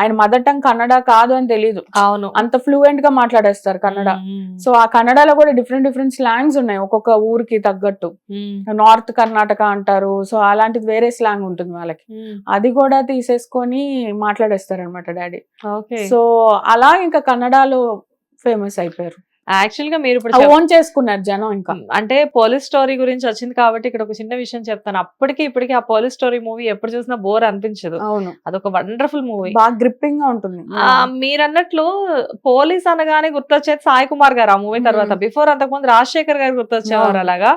ఆయన మదర్ టంగ్ కన్నడ కాదు అని తెలీదు. అవును, అంత ఫ్లూయెంట్ గా మాట్లాడేస్తారు కన్నడ. సో ఆ కన్నడలో కూడా డిఫరెంట్ డిఫరెంట్ స్లాంగ్స్ ఉన్నాయి ఒక్కొక్క ఊరికి తగ్గట్టు. నార్త్ కర్ణాటక అంటారు, సో అలాంటిది వేరే స్లాంగ్ ఉంటుంది వాళ్ళకి. అది కూడా తీసేసుకొని మాట్లాడేస్తారు అనమాట డాడీ. సో అలా ఇంకా కన్నడలో ఫేమస్ అయిపోయారు. యాక్చువల్ గా మీరు ఇప్పుడు ఓన్ చేసుకున్నారు జనం. ఇంకా అంటే పోలీస్ స్టోరీ గురించి వచ్చింది కాబట్టి ఇక్కడ ఒక చిన్న విషయం చెప్తాను. అప్పటికి ఇప్పటికి ఆ పోలీస్ స్టోరీ మూవీ ఎప్పుడు చూసినా బోర్ అనిపించదు. అవును, అదొక వండర్ఫుల్ మూవీ, బాగా గ్రిప్పింగ్ గా ఉంటుంది. మీరు అన్నట్లు పోలీస్ అనగానే గుర్తొచ్చేది సాయి కుమార్ గారు ఆ మూవీ తర్వాత. బిఫోర్ అంతకుముందు రాజశేఖర్ గారు గుర్తొచ్చేవారు. అలాగా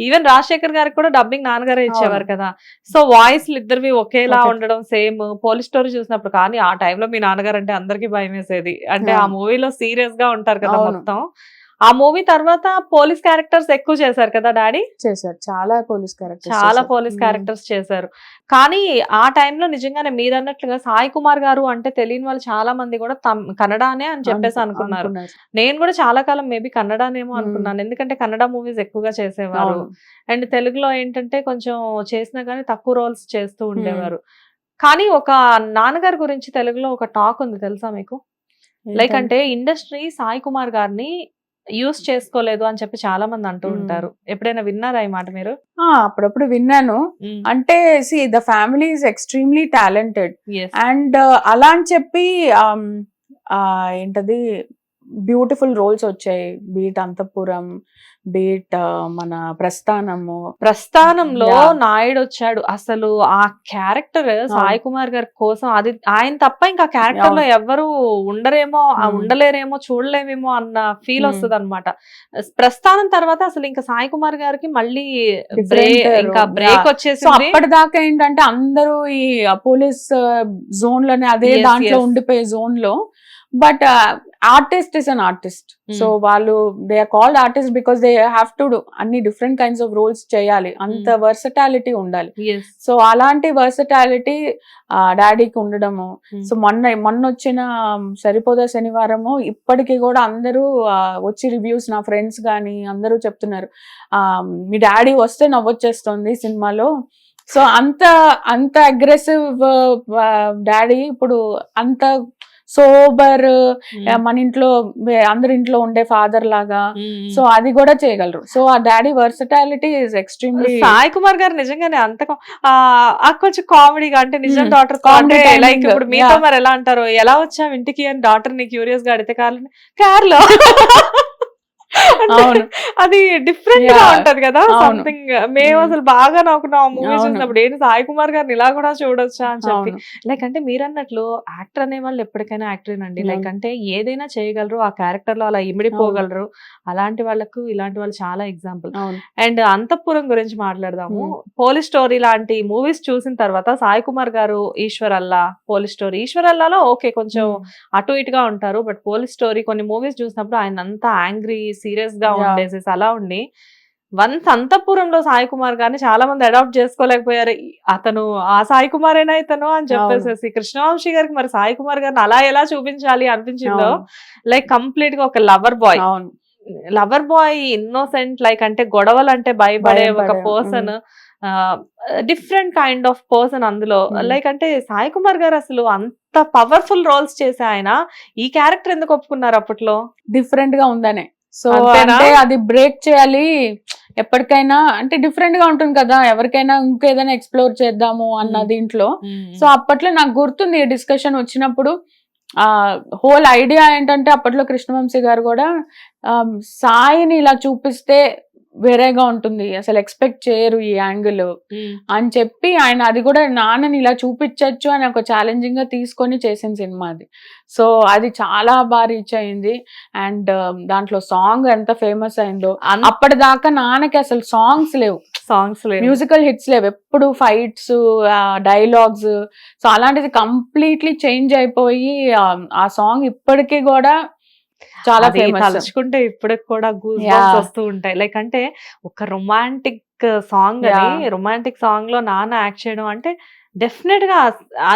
ఈవెన్ రాజశేఖర్ గారికి కూడా డబ్బింగ్ నాన్నగారే ఇచ్చేవారు కదా. సో వాయిస్లు ఇద్దరివి ఒకేలా ఉండడం, సేమ్ పోలీస్ స్టోరీ చూసినప్పుడు. కానీ ఆ టైంలో మీ నాన్నగారు అంటే అందరికి భయం వేసేది. అంటే ఆ మూవీలో సీరియస్ గా ఉంటారు కదా మొత్తం. ఆ మూవీ తర్వాత పోలీస్ క్యారెక్టర్స్ ఎక్కువ చేశారు కదా డాడీ. చేశారు, చాలా పోలీస్ క్యారెక్టర్స్ చేశారు. కానీ ఆ టైంలో నిజంగానే మీరు అన్నట్లుగా సాయి కుమార్ గారు అంటే తెలియని వాళ్ళు చాలా మంది కూడా కన్నడనే అని చెప్పేసి అనుకున్నారు. నేను కూడా చాలా కాలం మేబీ కన్నడనేమో అనుకున్నాను, ఎందుకంటే కన్నడ మూవీస్ ఎక్కువగా చేసేవారు. అండ్ తెలుగులో ఏంటంటే కొంచెం చేసినా కానీ తక్కువ రోల్స్ చేస్తూ ఉండేవారు. కానీ ఒక నాన్నగారి గురించి తెలుగులో ఒక టాక్ ఉంది తెలుసా మీకు? లైక్ అంటే ఇండస్ట్రీ సాయి కుమార్ గారిని యూస్ చేసుకోలేదు అని చెప్పి చాలా మంది అంటూ ఉంటారు. ఎప్పుడైనా విన్నారా ఈ మాట మీరు? అప్పుడప్పుడు విన్నాను. అంటే the family is extremely talented. And అలా అని చెప్పి ఏంటది బ్యూటిఫుల్ రోల్స్ వచ్చాయి. బీట్ అంతఃపురం, బీట్ మన ప్రస్థానంలో నాయుడు వచ్చాడు. అసలు ఆ క్యారెక్టర్ సాయి కుమార్ గారి కోసం, అది ఆయన తప్ప ఇంకా క్యారెక్టర్ లో ఎవరు ఉండలేరేమో, చూడలేమేమో అన్న ఫీల్ వస్తుంది అనమాట. ప్రస్థానం తర్వాత అసలు ఇంకా సాయి కుమార్ గారికి మళ్ళీ బ్రేక్ వచ్చేసి, అప్పటిదాకా ఏంటంటే అందరూ ఈ పోలీస్ జోన్ లోనే అదే దాంట్లో ఉండిపోయే జోన్ లో but artist is an artist. So వాళ్ళు they are called artist because they have to do అన్ని డిఫరెంట్ కైండ్స్ ఆఫ్ రోల్స్ చేయాలి, అంత వర్సటాలిటీ ఉండాలి. సో అలాంటి వర్సటాలిటీ డాడీకి ఉండడము. సో మొన్న వచ్చిన సరిపోదా శనివారము ఇప్పటికీ కూడా అందరూ వచ్చి రివ్యూస్, నా ఫ్రెండ్స్ కానీ అందరూ చెప్తున్నారు, మీ డాడీ వస్తే నవ్వొచ్చేస్తుంది సినిమాలో. సో అంత అగ్రెసివ్ డాడీ ఇప్పుడు అంత సోబర్, మన ఇంట్లో అందరి ఇంట్లో ఉండే ఫాదర్ లాగా. సో అది కూడా చేయగలరు. సో ఆ daddy versatility is extremely. Sai Kumar గారు నిజంగానే అంత కొంచెం కామెడీగా, అంటే నిజం డాటర్ లైక్ ఇప్పుడు మీతో మరి ఎలా అంటారు, ఎలా వచ్చావు ఇంటికి అని డాటర్ ని క్యూరియస్ గా అడిగితే కార్ లో అవును, అది డిఫరెంట్ గా ఉంటది కదా సంథింగ్. మేము అసలు బాగా నవ్వుకున్నాం మూవీ చూసినప్పుడు, ఏంటి సాయి కుమార్ గారిని ఇలా కూడా చూడొచ్చా అని చెప్పి. లైక్ అంటే మీరు అన్నట్లు యాక్టర్ అనే వాళ్ళు ఎప్పటికైనా యాక్టర్ అండి. లైక్ అంటే ఏదైనా చేయగలరు, ఆ క్యారెక్టర్ లో అలా ఇమిడిపోగలరు. అలాంటి వాళ్ళకు ఇలాంటి వాళ్ళు చాలా ఎగ్జాంపుల్. అండ్ అంతఃపురం గురించి మాట్లాడదాము. పోలీస్ స్టోరీ లాంటి మూవీస్ చూసిన తర్వాత సాయి కుమార్ గారు ఈశ్వరల్లా, పోలీస్ స్టోరీ, ఈశ్వరల్లాలో ఓకే కొంచెం అటు ఇటుగా ఉంటారు, బట్ పోలీస్ స్టోరీ కొన్ని మూవీస్ చూసినప్పుడు ఆయన అంతా యాంగ్రీ సీరియస్ గా ఉండేసేసి అలా ఉండి వన్స్ అంతఃపురంలో సాయి కుమార్ గారిని చాలా మంది అడాప్ట్ చేసుకోలేకపోయారు. అతను ఆ సాయి కుమారేనా ఇతను అని చెప్పేసి కృష్ణవంశీ గారికి మరి సాయి కుమార్ గారిని అలా ఎలా చూపించాలి అనిపించిందో. లైక్ కంప్లీట్ గా ఒక లవర్ బాయ్, ఇన్నోసెంట్, లైక్ అంటే గొడవలు అంటే భయపడే ఒక person, different kind of person అందులో. లైక్ అంటే సాయి కుమార్ గారు అసలు అంత పవర్ఫుల్ రోల్స్ చేసే ఆయన ఈ క్యారెక్టర్ ఎందుకు ఒప్పుకున్నారు అప్పట్లో? డిఫరెంట్ గా ఉందనే. సో అంటే అది బ్రేక్ చేయాలి ఎప్పటికైనా, అంటే డిఫరెంట్ గా ఉంటుంది కదా, ఎవరికైనా ఇంకేదైనా ఎక్స్ప్లోర్ చేద్దాము అన్న దీంట్లో. సో అప్పట్లో నాకు గుర్తుంది డిస్కషన్ వచ్చినప్పుడు హోల్ ఐడియా ఏంటంటే, అప్పట్లో కృష్ణవంశీ గారు కూడా సాయిని ఇలా చూపిస్తే వేరేగా ఉంటుంది, అసలు ఎక్స్పెక్ట్ చేయరు ఈ యాంగిల్ అని చెప్పి ఆయన అది కూడా నాన్నని ఇలా చూపించచ్చు అని ఒక ఛాలెంజింగ్ గా తీసుకొని చేసిన సినిమా అది. సో అది చాలా బాగా రీచ్ అయింది. అండ్ దాంట్లో సాంగ్ ఎంత ఫేమస్ అయిందో. అప్పటిదాకా నాన్నకి అసలు సాంగ్స్ లేవు, మ్యూజికల్ హిట్స్ లేవు, ఎప్పుడు ఫైట్స్, డైలాగ్స్. సో అలాంటిది కంప్లీట్లీ చేంజ్ అయిపోయి ఆ సాంగ్ ఇప్పటికీ కూడా చాలా తలుచుకుంటే ఇప్పటికి కూడా గూస్ బంప్స్ వస్తూ ఉంటాయి. లైక్ అంటే ఒక రొమాంటిక్ సాంగ్ అని, రొమాంటిక్ సాంగ్ లో నాన్న యాక్ట్ చేయడం అంటే డెఫినెట్ గా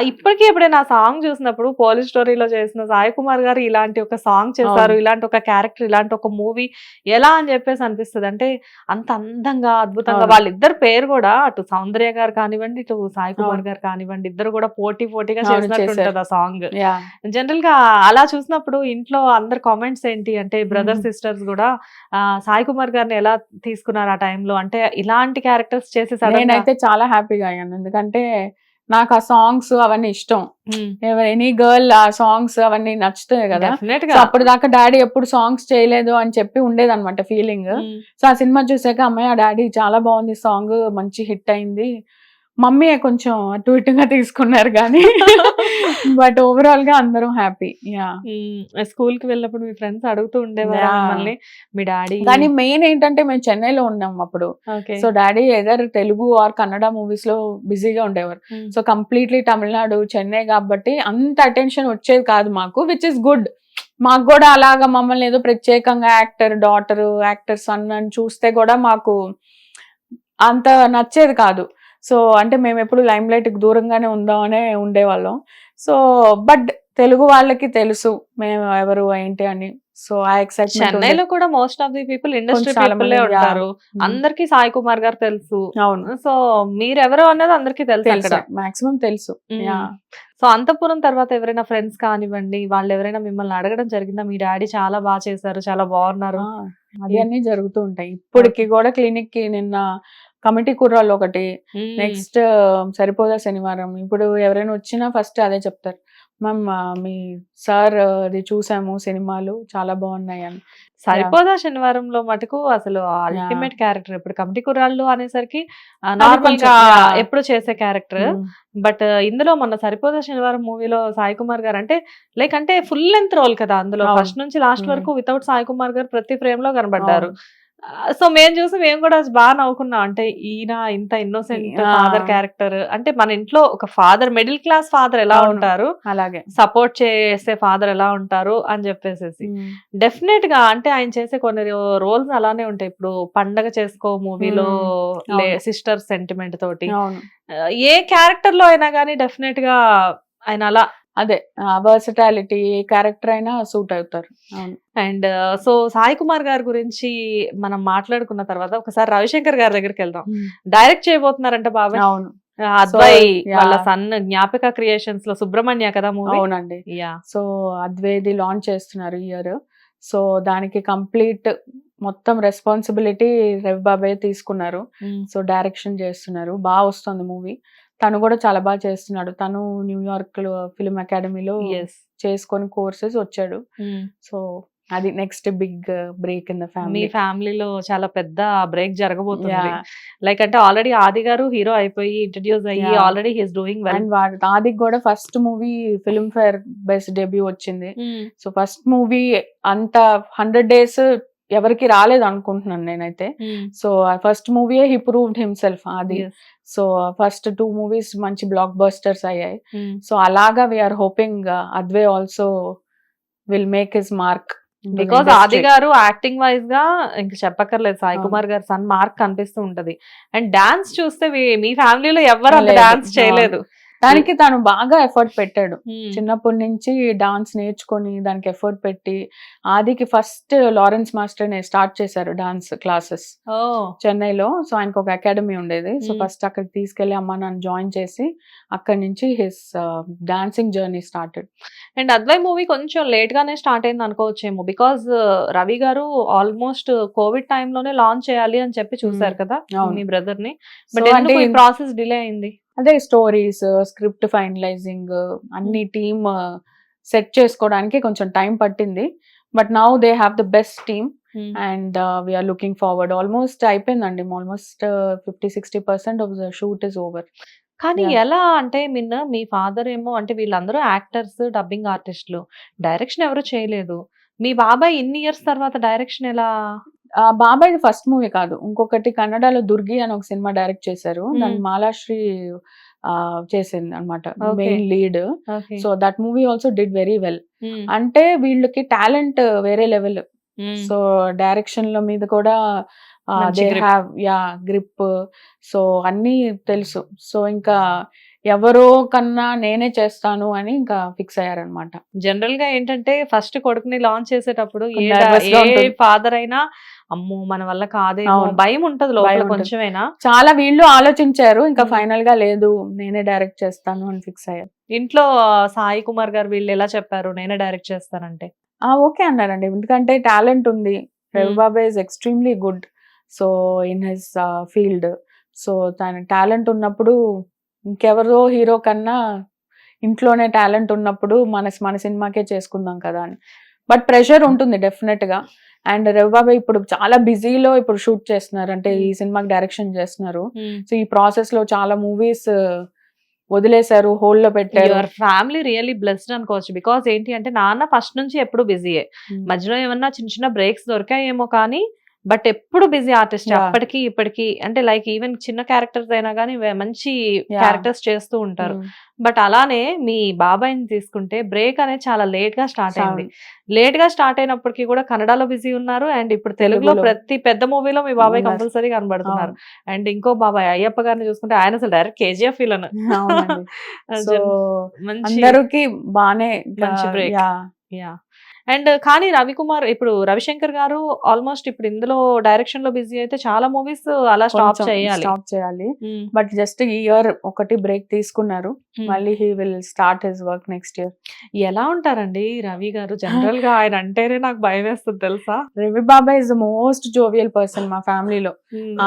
ఇప్పటికీ ఎప్పుడైనా ఆ సాంగ్ చూసినప్పుడు పోలీస్ స్టోరీలో చేసిన సాయి కుమార్ గారు ఇలాంటి ఒక సాంగ్ చేశారు, ఇలాంటి ఒక క్యారెక్టర్, ఇలాంటి ఒక మూవీ ఎలా అని చెప్పేసి అనిపిస్తుంది. అంటే అంత అందంగా అద్భుతంగా వాళ్ళిద్దరు పేరు కూడా, అటు సౌందర్య గారు కానివ్వండి, ఇటు సాయి కుమార్ గారు కానివ్వండి, ఇద్దరు కూడా పోటీగా చేసినట్టు ఉంటది ఆ సాంగ్. జనరల్ గా అలా చూసినప్పుడు ఇంట్లో అందరు కామెంట్స్ ఏంటి అంటే, బ్రదర్ సిస్టర్స్ కూడా సాయి కుమార్ గారిని ఎలా తీసుకున్నారు ఆ టైంలో, అంటే ఇలాంటి క్యారెక్టర్స్ చేసేసారు. నేనైతే చాలా హ్యాపీగా అయ్యాను, ఎందుకంటే నాకు ఆ సాంగ్స్ అవన్నీ ఇష్టం. ఎనీ గర్ల్ ఆ సాంగ్స్ అవన్నీ నచ్చుతాయి కదా. అప్పుడు దాకా డాడీ ఎప్పుడు సాంగ్స్ చేయలేదు అని చెప్పి ఉండేది అనమాట ఫీలింగ్. సో ఆ సినిమా చూసాక అమ్మాయి, ఆ డాడీ చాలా బాగుంది, సాంగ్ మంచి హిట్ అయింది. మమ్మీ కొంచెం అటు ఇటుగా తీసుకున్నారు కానీ బట్ ఓవరాల్ గా అందరం హ్యాపీ. స్కూల్ కి వెళ్ళినప్పుడు మీ ఫ్రెండ్స్ అడుగుతూ ఉండేవారు మిమ్మల్ని మీ డాడీ? కానీ మెయిన్ ఏంటంటే మేము చెన్నైలో ఉన్నాం అప్పుడు. So daddy either Telugu or Kannada movies లో బిజీగా ఉండేవారు. సో కంప్లీట్లీ తమిళనాడు, చెన్నై కాబట్టి అంత అటెన్షన్ వచ్చేది కాదు మాకు, విచ్ ఇస్ గుడ్. మాకు కూడా అలాగా మమ్మల్ని ఏదో ప్రత్యేకంగా యాక్టర్ డాటర్, యాక్టర్ సన్ అని చూస్తే కూడా మాకు అంత నచ్చేది కాదు. సో అంటే మేము ఎప్పుడు లైమ్ లైట్ కి దూరంగానే ఉందామనే ఉండేవాళ్ళం. సో బట్ తెలుగు వాళ్ళకి తెలుసు మేము ఎవరు ఏంటి అని. సో ఆ ఎక్సైట్మెంట్. చెన్నైలో కూడా most of the people industry people ఉంటారు, అందరికి సాయి కుమార్ గారు తెలుసు. అవును. సో మీరెవరు అన్నది అందరికి తెలుసు, అక్కడ మాక్సిమం తెలుసు. సో అంతఃపురం తర్వాత ఎవరైనా ఫ్రెండ్స్ కానివ్వండి, వాళ్ళు ఎవరైనా మిమ్మల్ని అడగడం జరిగిందా, మీ డాడీ చాలా బాగా చేశారు, చాలా బాగున్నారు? అది అన్ని జరుగుతూ ఉంటాయి ఇప్పటికి కూడా. క్లినిక్ కి నిన్న కమిటీ కుర్రాళ్ళు ఒకటి, నెక్స్ట్ సరిపోదా శనివారం. ఇప్పుడు ఎవరైనా వచ్చినా ఫస్ట్ అదే చెప్తారు, మ్యామ్ మీ సార్ అది చూసాము సినిమాలు చాలా బాగున్నాయి అని. సరిపోదా శనివారంలో మటుకు అసలు అల్టిమేట్ క్యారెక్టర్. ఇప్పుడు కమిటీ కుర్రాళ్ళు అనేసరికి నార్మల్ గా ఎప్పుడు చేసే క్యారెక్టర్, బట్ ఇందులో మన సరిపోదా శనివారం మూవీలో సాయి కుమార్ గారు అంటే లైక్ అంటే ఫుల్ లెంత్ రోల్ కదా అందులో, ఫస్ట్ నుంచి లాస్ట్ వరకు వితౌట్ సాయి కుమార్ గారు ప్రతి ఫ్రేమ్ లో కనబడ్డారు. సో మేము చూసి మేము కూడా బాగా నవ్వుకున్నాం. అంటే ఈయన ఇంత ఇన్నోసెంట్ ఆ. ఫాదర్ క్యారెక్టర్, అంటే మన ఇంట్లో ఒక ఫాదర్, మిడిల్ క్లాస్ ఫాదర్ ఎలా అవును. ఉంటారు, అలాగే సపోర్ట్ చేసే ఫాదర్ ఎలా ఉంటారు అని చెప్పేసేసి డెఫినెట్ గా అంటే ఆయన చేసే కొన్ని రోల్స్ అలానే ఉంటాయి. ఇప్పుడు పండగ చేసుకో మూవీలో అవును. సిస్టర్ సెంటిమెంట్ తోటి అవును ఏ క్యారెక్టర్ లో అయినా కానీ డెఫినెట్ గా ఆయన అలా. అదే వర్సటాలిటీ ఏ క్యారెక్టర్ అయినా సూట్ అవుతారు. అవును అండ్ సో సాయి కుమార్ గారి గురించి మనం మాట్లాడుకున్న తర్వాత ఒకసారి రవిశంకర్ గారి దగ్గరికి వెళ్దాం. డైరెక్ట్ చేయబోతున్నారంట బాబాయ్. అవును అద్వై yeah. వాళ్ళ సన్ జ్ఞాపిక క్రియేషన్స్ లో సుబ్రహ్మణ్య కదా మూవీ. అవునండి. యా సో అద్వేది లాంచ్ చేస్తున్నారు ఇయర్. సో దానికి కంప్లీట్ మొత్తం రెస్పాన్సిబిలిటీ రవి బాబాయ్ తీసుకున్నారు. సో డైరెక్షన్ చేస్తున్నారు. బాగా వస్తుంది మూవీ. తను కూడా చాలా బాగా చేస్తున్నాడు. తను న్యూయార్క్ లో ఫిల్మ్ అకాడమీలో చేసుకొని కోర్సెస్ వచ్చాడు. సో అది next big break in the మీ ఫ్యామిలీ. ఫ్యామిలీలో చాలా పెద్ద బ్రేక్ జరగబోతుంది. లైక్ అంటే ఆల్రెడీ ఆది గారు హీరో అయిపోయి ఇంట్రడ్యూస్ అయ్యి Yeah. Already he's doing well. And ఆదికి కూడా first movie Filmfare best debut వచ్చింది. సో ఫస్ట్ మూవీ అంత 100 days ఎవరికి రాలేదు అనుకుంటున్నాను నేనైతే. So first movie he proved himself Aadi. So first 2 movies మంచి బ్లాక్ బస్టర్స్ అయ్యాయి. సో అలాగా we are hoping Advay also will make his mark. Because Aadi గారు యాక్టింగ్ వైజ్ గా ఇంక చెప్పక్కర్లేదు. సాయి కుమార్ గారు సన్ మార్క్ కనిపిస్తూ ఉంటది. అండ్ డాన్స్ చూస్తే మీ ఫ్యామిలీలో ఎవరు అంత లేదు. డాన్స్ చేయలేదు. దానికి తను బాగా ఎఫర్ట్ పెట్టాడు. చిన్నప్పటి నుంచి డాన్స్ నేర్చుకొని దానికి ఎఫర్ట్ పెట్టి ఆదికి ఫస్ట్ లారెన్స్ మాస్టర్ నే స్టార్ట్ చేశారు డాన్స్ క్లాసెస్ చెన్నైలో. సో ఆయనకు ఒక అకాడమీ ఉండేది. సో ఫస్ట్ అక్కడికి తీసుకెళ్లి అమ్మ నన్ను జాయిన్ చేసి అక్కడి నుంచి his dancing journey started. And Advay movie కొంచెం లేట్ గానే స్టార్ట్ అయింది అనుకోవచ్చేమో. బికాస్ రవి గారు ఆల్మోస్ట్ కోవిడ్ టైమ్ లోనే లాంచ్ చేయాలి అని చెప్పి చూసారు కదా మీ బ్రదర్ ని. బట్ అంటే ఎందుకు ఈ ప్రాసెస్ డిలే అయింది? అదే స్టోరీస్, స్క్రిప్ట్ ఫైనలైజింగ్ అన్ని టీమ్ సెట్ చేసుకోవడానికి కొంచెం టైం పట్టింది. But now they have the best team and we are looking forward. Almost అయిపోయిందండి. Almost 50-60% of the shoot is over. కానీ ఎలా అంటే మీ ఫాదర్ ఏమో అంటే వీళ్ళందరూ యాక్టర్స్, డబ్బింగ్ ఆర్టిస్టులు, డైరెక్షన్ ఎవరు చేయలేదు. మీ బాబాయ్ ఇన్ని ఇయర్స్ తర్వాత డైరెక్షన్ ఎలా? బాబాయ్ ఫస్ట్ మూవీ కాదు, ఇంకొకటి కన్నడలో దుర్గి అని ఒక సినిమా డైరెక్ట్ చేశారు. దాన్ని మాలాశ్రీ చేసింది అనమాట main lead. So that movie also did very well. అంటే వీళ్ళకి టాలెంట్ వేరే లెవెల్. సో డైరెక్షన్ లో మీద కూడా దే హ్యావ్ గ్రిప్. సో అన్ని తెలుసు. సో ఇంకా ఎవరో కన్నా నేనే చేస్తాను అని ఇంకా ఫిక్స్ అయ్యారనమాట. జనరల్ గా ఏంటంటే ఫస్ట్ కొడుకుని లాంచ్ చేసేటప్పుడు ఉంటుంది. ఫాదర్ అయినా అమ్మో మన వల్ల కాదేమో అవును. భయం ఉంటది లోపల భయం ఉంటది. కొంచెమైనా. చాలా వీళ్ళు ఆలోచించారు. ఇంకా ఫైనల్ గా లేదు నేనే డైరెక్ట్ చేస్తాను అని ఫిక్స్ అయ్యారు. ఇంట్లో సాయి కుమార్ గారు వీళ్ళు ఎలా చెప్పారు నేనే డైరెక్ట్ చేస్తానంటే? ఓకే అన్నారండి. ఎందుకంటే టాలెంట్ ఉంది. రవి బాబాయ్ is extremely good. So in his field. So తన టాలెంట్ ఉన్నప్పుడు ఇంకెవరో హీరో కన్నా ఇంట్లోనే టాలెంట్ ఉన్నప్పుడు మన సినిమాకే చేసుకుందాం కదా అని. బట్ ప్రెషర్ ఉంటుంది డెఫినెట్ గా. అండ్ రవి బాబాయ్ ఇప్పుడు చాలా బిజీలో ఇప్పుడు షూట్ చేస్తున్నారు. అంటే ఈ సినిమాకి డైరెక్షన్ చేస్తున్నారు. సో ఈ ప్రాసెస్ లో చాలా మూవీస్ వదిలేశారు, హోల్డ్ లో పెట్టారు. యువర్ ఫ్యామిలీ రియల్లీ బ్లెస్డ్ అనుకోవచ్చు. బికాస్ ఏంటి అంటే నాన్న ఫస్ట్ నుంచి ఎప్పుడు బిజీయే. మధ్యలో ఏమన్నా చిన్న చిన్న బ్రేక్స్ దొరికాయేమో కానీ బట్ ఎప్పుడు బిజీ ఆర్టిస్ట్. అప్పటికి ఇప్పటికి అంటే లైక్ ఈవెన్ చిన్న క్యారెక్టర్స్ అయినా కానీ మంచి క్యారెక్టర్స్ చేస్తూ ఉంటారు. బట్ అలానే మీ బాబాయ్ని తీసుకుంటే బ్రేక్ అనేది చాలా లేట్ గా స్టార్ట్ అయింది. లేట్ గా స్టార్ట్ అయినప్పటికీ కూడా కన్నడలో బిజీ ఉన్నారు. అండ్ ఇప్పుడు తెలుగులో ప్రతి పెద్ద మూవీలో మీ బాబాయ్ కంపల్సరీ కనబడుతున్నారు. అండ్ ఇంకో బాబాయ్ అయ్యప్ప గారిని చూసుకుంటే ఆయన అసలు డైరెక్ట్ కేజీఎఫ్ ఫీల్ అందరికి బానే మంచి బ్రేక్. యా అండ్ కానీ రవికుమార్ ఇప్పుడు రవిశంకర్ గారు ఆల్మోస్ట్ ఇప్పుడు ఇందులో డైరెక్షన్ లో బిజీ అయితే చాలా మూవీస్ అలా స్టాప్ చేయాలి. బట్ జస్ట్ ఈ ఇయర్ ఒకటి బ్రేక్ తీసుకున్నారు. మళ్ళీ he will start his work next year. ఎలా ఉంటారండి రవి గారు? జనరల్ గా ఆయన అంటేనే నాకు భయం వేస్తుంది తెలుసా. రవి బాబాయ్ is the most jovial person మా ఫ్యామిలీలో.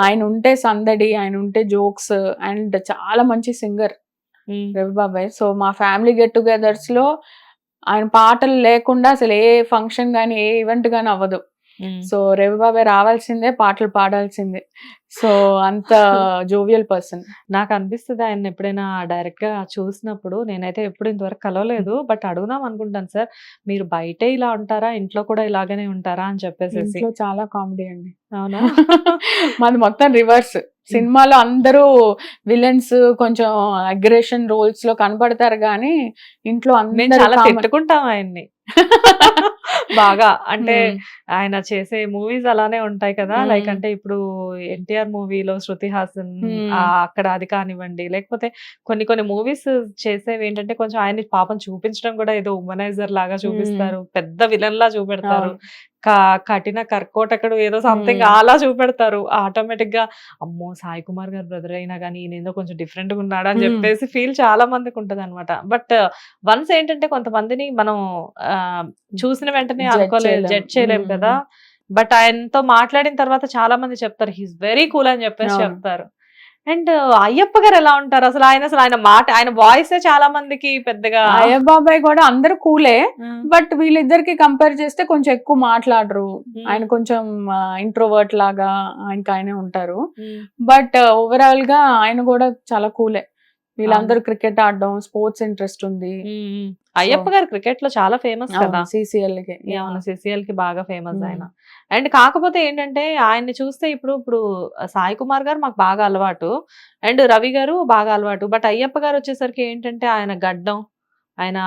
ఆయన ఉంటే సందడి, ఆయన ఉంటే జోక్స్ అండ్ చాలా మంచి సింగర్ రవి బాబాయ్. సో మా ఫ్యామిలీ గెట్ టుగెదర్స్ లో ఆయన పాటలు లేకుండా అసలు ఏ ఫంక్షన్ గానీ ఏ ఈవెంట్ గానీ అవ్వదు. సో రవిబాబాయ్ రావాల్సిందే, పాటలు పాడాల్సిందే. సో అంత జోవియల్ పర్సన్. నాకు అనిపిస్తుంది ఆయన ఎప్పుడైనా డైరెక్ట్ గా చూసినప్పుడు, నేనైతే ఎప్పుడు ఇంతవరకు కలవలేదు, బట్ అడుగుదాం అనుకుంటాను సార్, మీరు బయటే ఇలా ఉంటారా, ఇంట్లో కూడా ఇలాగనే ఉంటారా అని చెప్పేసి. ఇంట్లో చాలా కామెడీ అండి. అవునా? మాది మొత్తం రివర్స్. సినిమాలో అందరూ విలన్స్ కొంచెం అగ్రెషన్ రోల్స్ లో కనపడతారు కానీ ఇంట్లో మేము అందరూ చాలా కామ- తిట్టుకుంటాం ఆయన్ని బాగా. అంటే ఆయన చేసే మూవీస్ అలానే ఉంటాయి కదా, Hmm. లైక్ అంటే ఇప్పుడు ఎన్టీఆర్ మూవీలో శృతి హాసన్ Hmm. అక్కడ అది కానివ్వండి, లేకపోతే కొన్ని కొన్ని మూవీస్ చేసేవి ఏంటంటే కొంచెం ఆయన పాపం చూపించడం కూడా ఏదో ఉమనైజర్ లాగా చూపిస్తారు, పెద్ద విలన్ లా చూపెడతారు, అవును. కఠిన కర్కోటకుడు ఏదో సంథింగ్ అలా చూపెడతారు. ఆటోమేటిక్ గా అమ్మో సాయి కుమార్ గారు బ్రదర్ అయినా కానీ ఈయన ఏదో కొంచెం డిఫరెంట్ గా ఉన్నాడు అని చెప్పేసి ఫీల్ చాలా మందికి ఉంటది అనమాట. బట్ వన్స్ ఏంటంటే కొంతమందిని మనం ఆ, చూసిన వెంటనే Judge అనుకోలేదు, చేయలేం. జడ్జ్ చేయలేం కదా. బట్ ఆయనతో మాట్లాడిన తర్వాత చాలా మంది చెప్తారు హీస్ వెరీ కూల్ అని చెప్పేసి అవును. చెప్తారు. అండ్ అయ్యప్ప గారు ఎలా ఉంటారు అసలు? ఆయన మాట, ఆయన వాయిసే చాలా మందికి పెద్దగా అయ్య బాబాయ్ కూడా అందరూ కూలే, బట్ వీళ్ళిద్దరికి కంపేర్ చేస్తే కొంచెం ఎక్కువ మాట్లాడరు. ఆయన కొంచెం ఇంట్రోవర్ట్ లాగా ఇంకా ఆయనే ఉంటారు. బట్ ఓవరాల్ గా ఆయన కూడా చాలా కూలే. వీళ్ళందరూ క్రికెట్ ఆడడం, స్పోర్ట్స్ ఇంట్రెస్ట్ ఉంది. అయ్యప్ప గారు క్రికెట్ లో చాలా ఫేమస్ కదా. CCL కి. అవును, సిసిఎల్ కి బాగా ఫేమస్ ఆయన. అండ్ కాకపోతే ఏంటంటే ఆయన్ని చూస్తే ఇప్పుడు సాయి కుమార్ గారు మాకు బాగా అలవాటు, అండ్ రవి గారు బాగా అలవాటు, బట్ అయ్యప్ప గారు వచ్చేసరికి ఏంటంటే ఆయన గడ్డం, ఆయన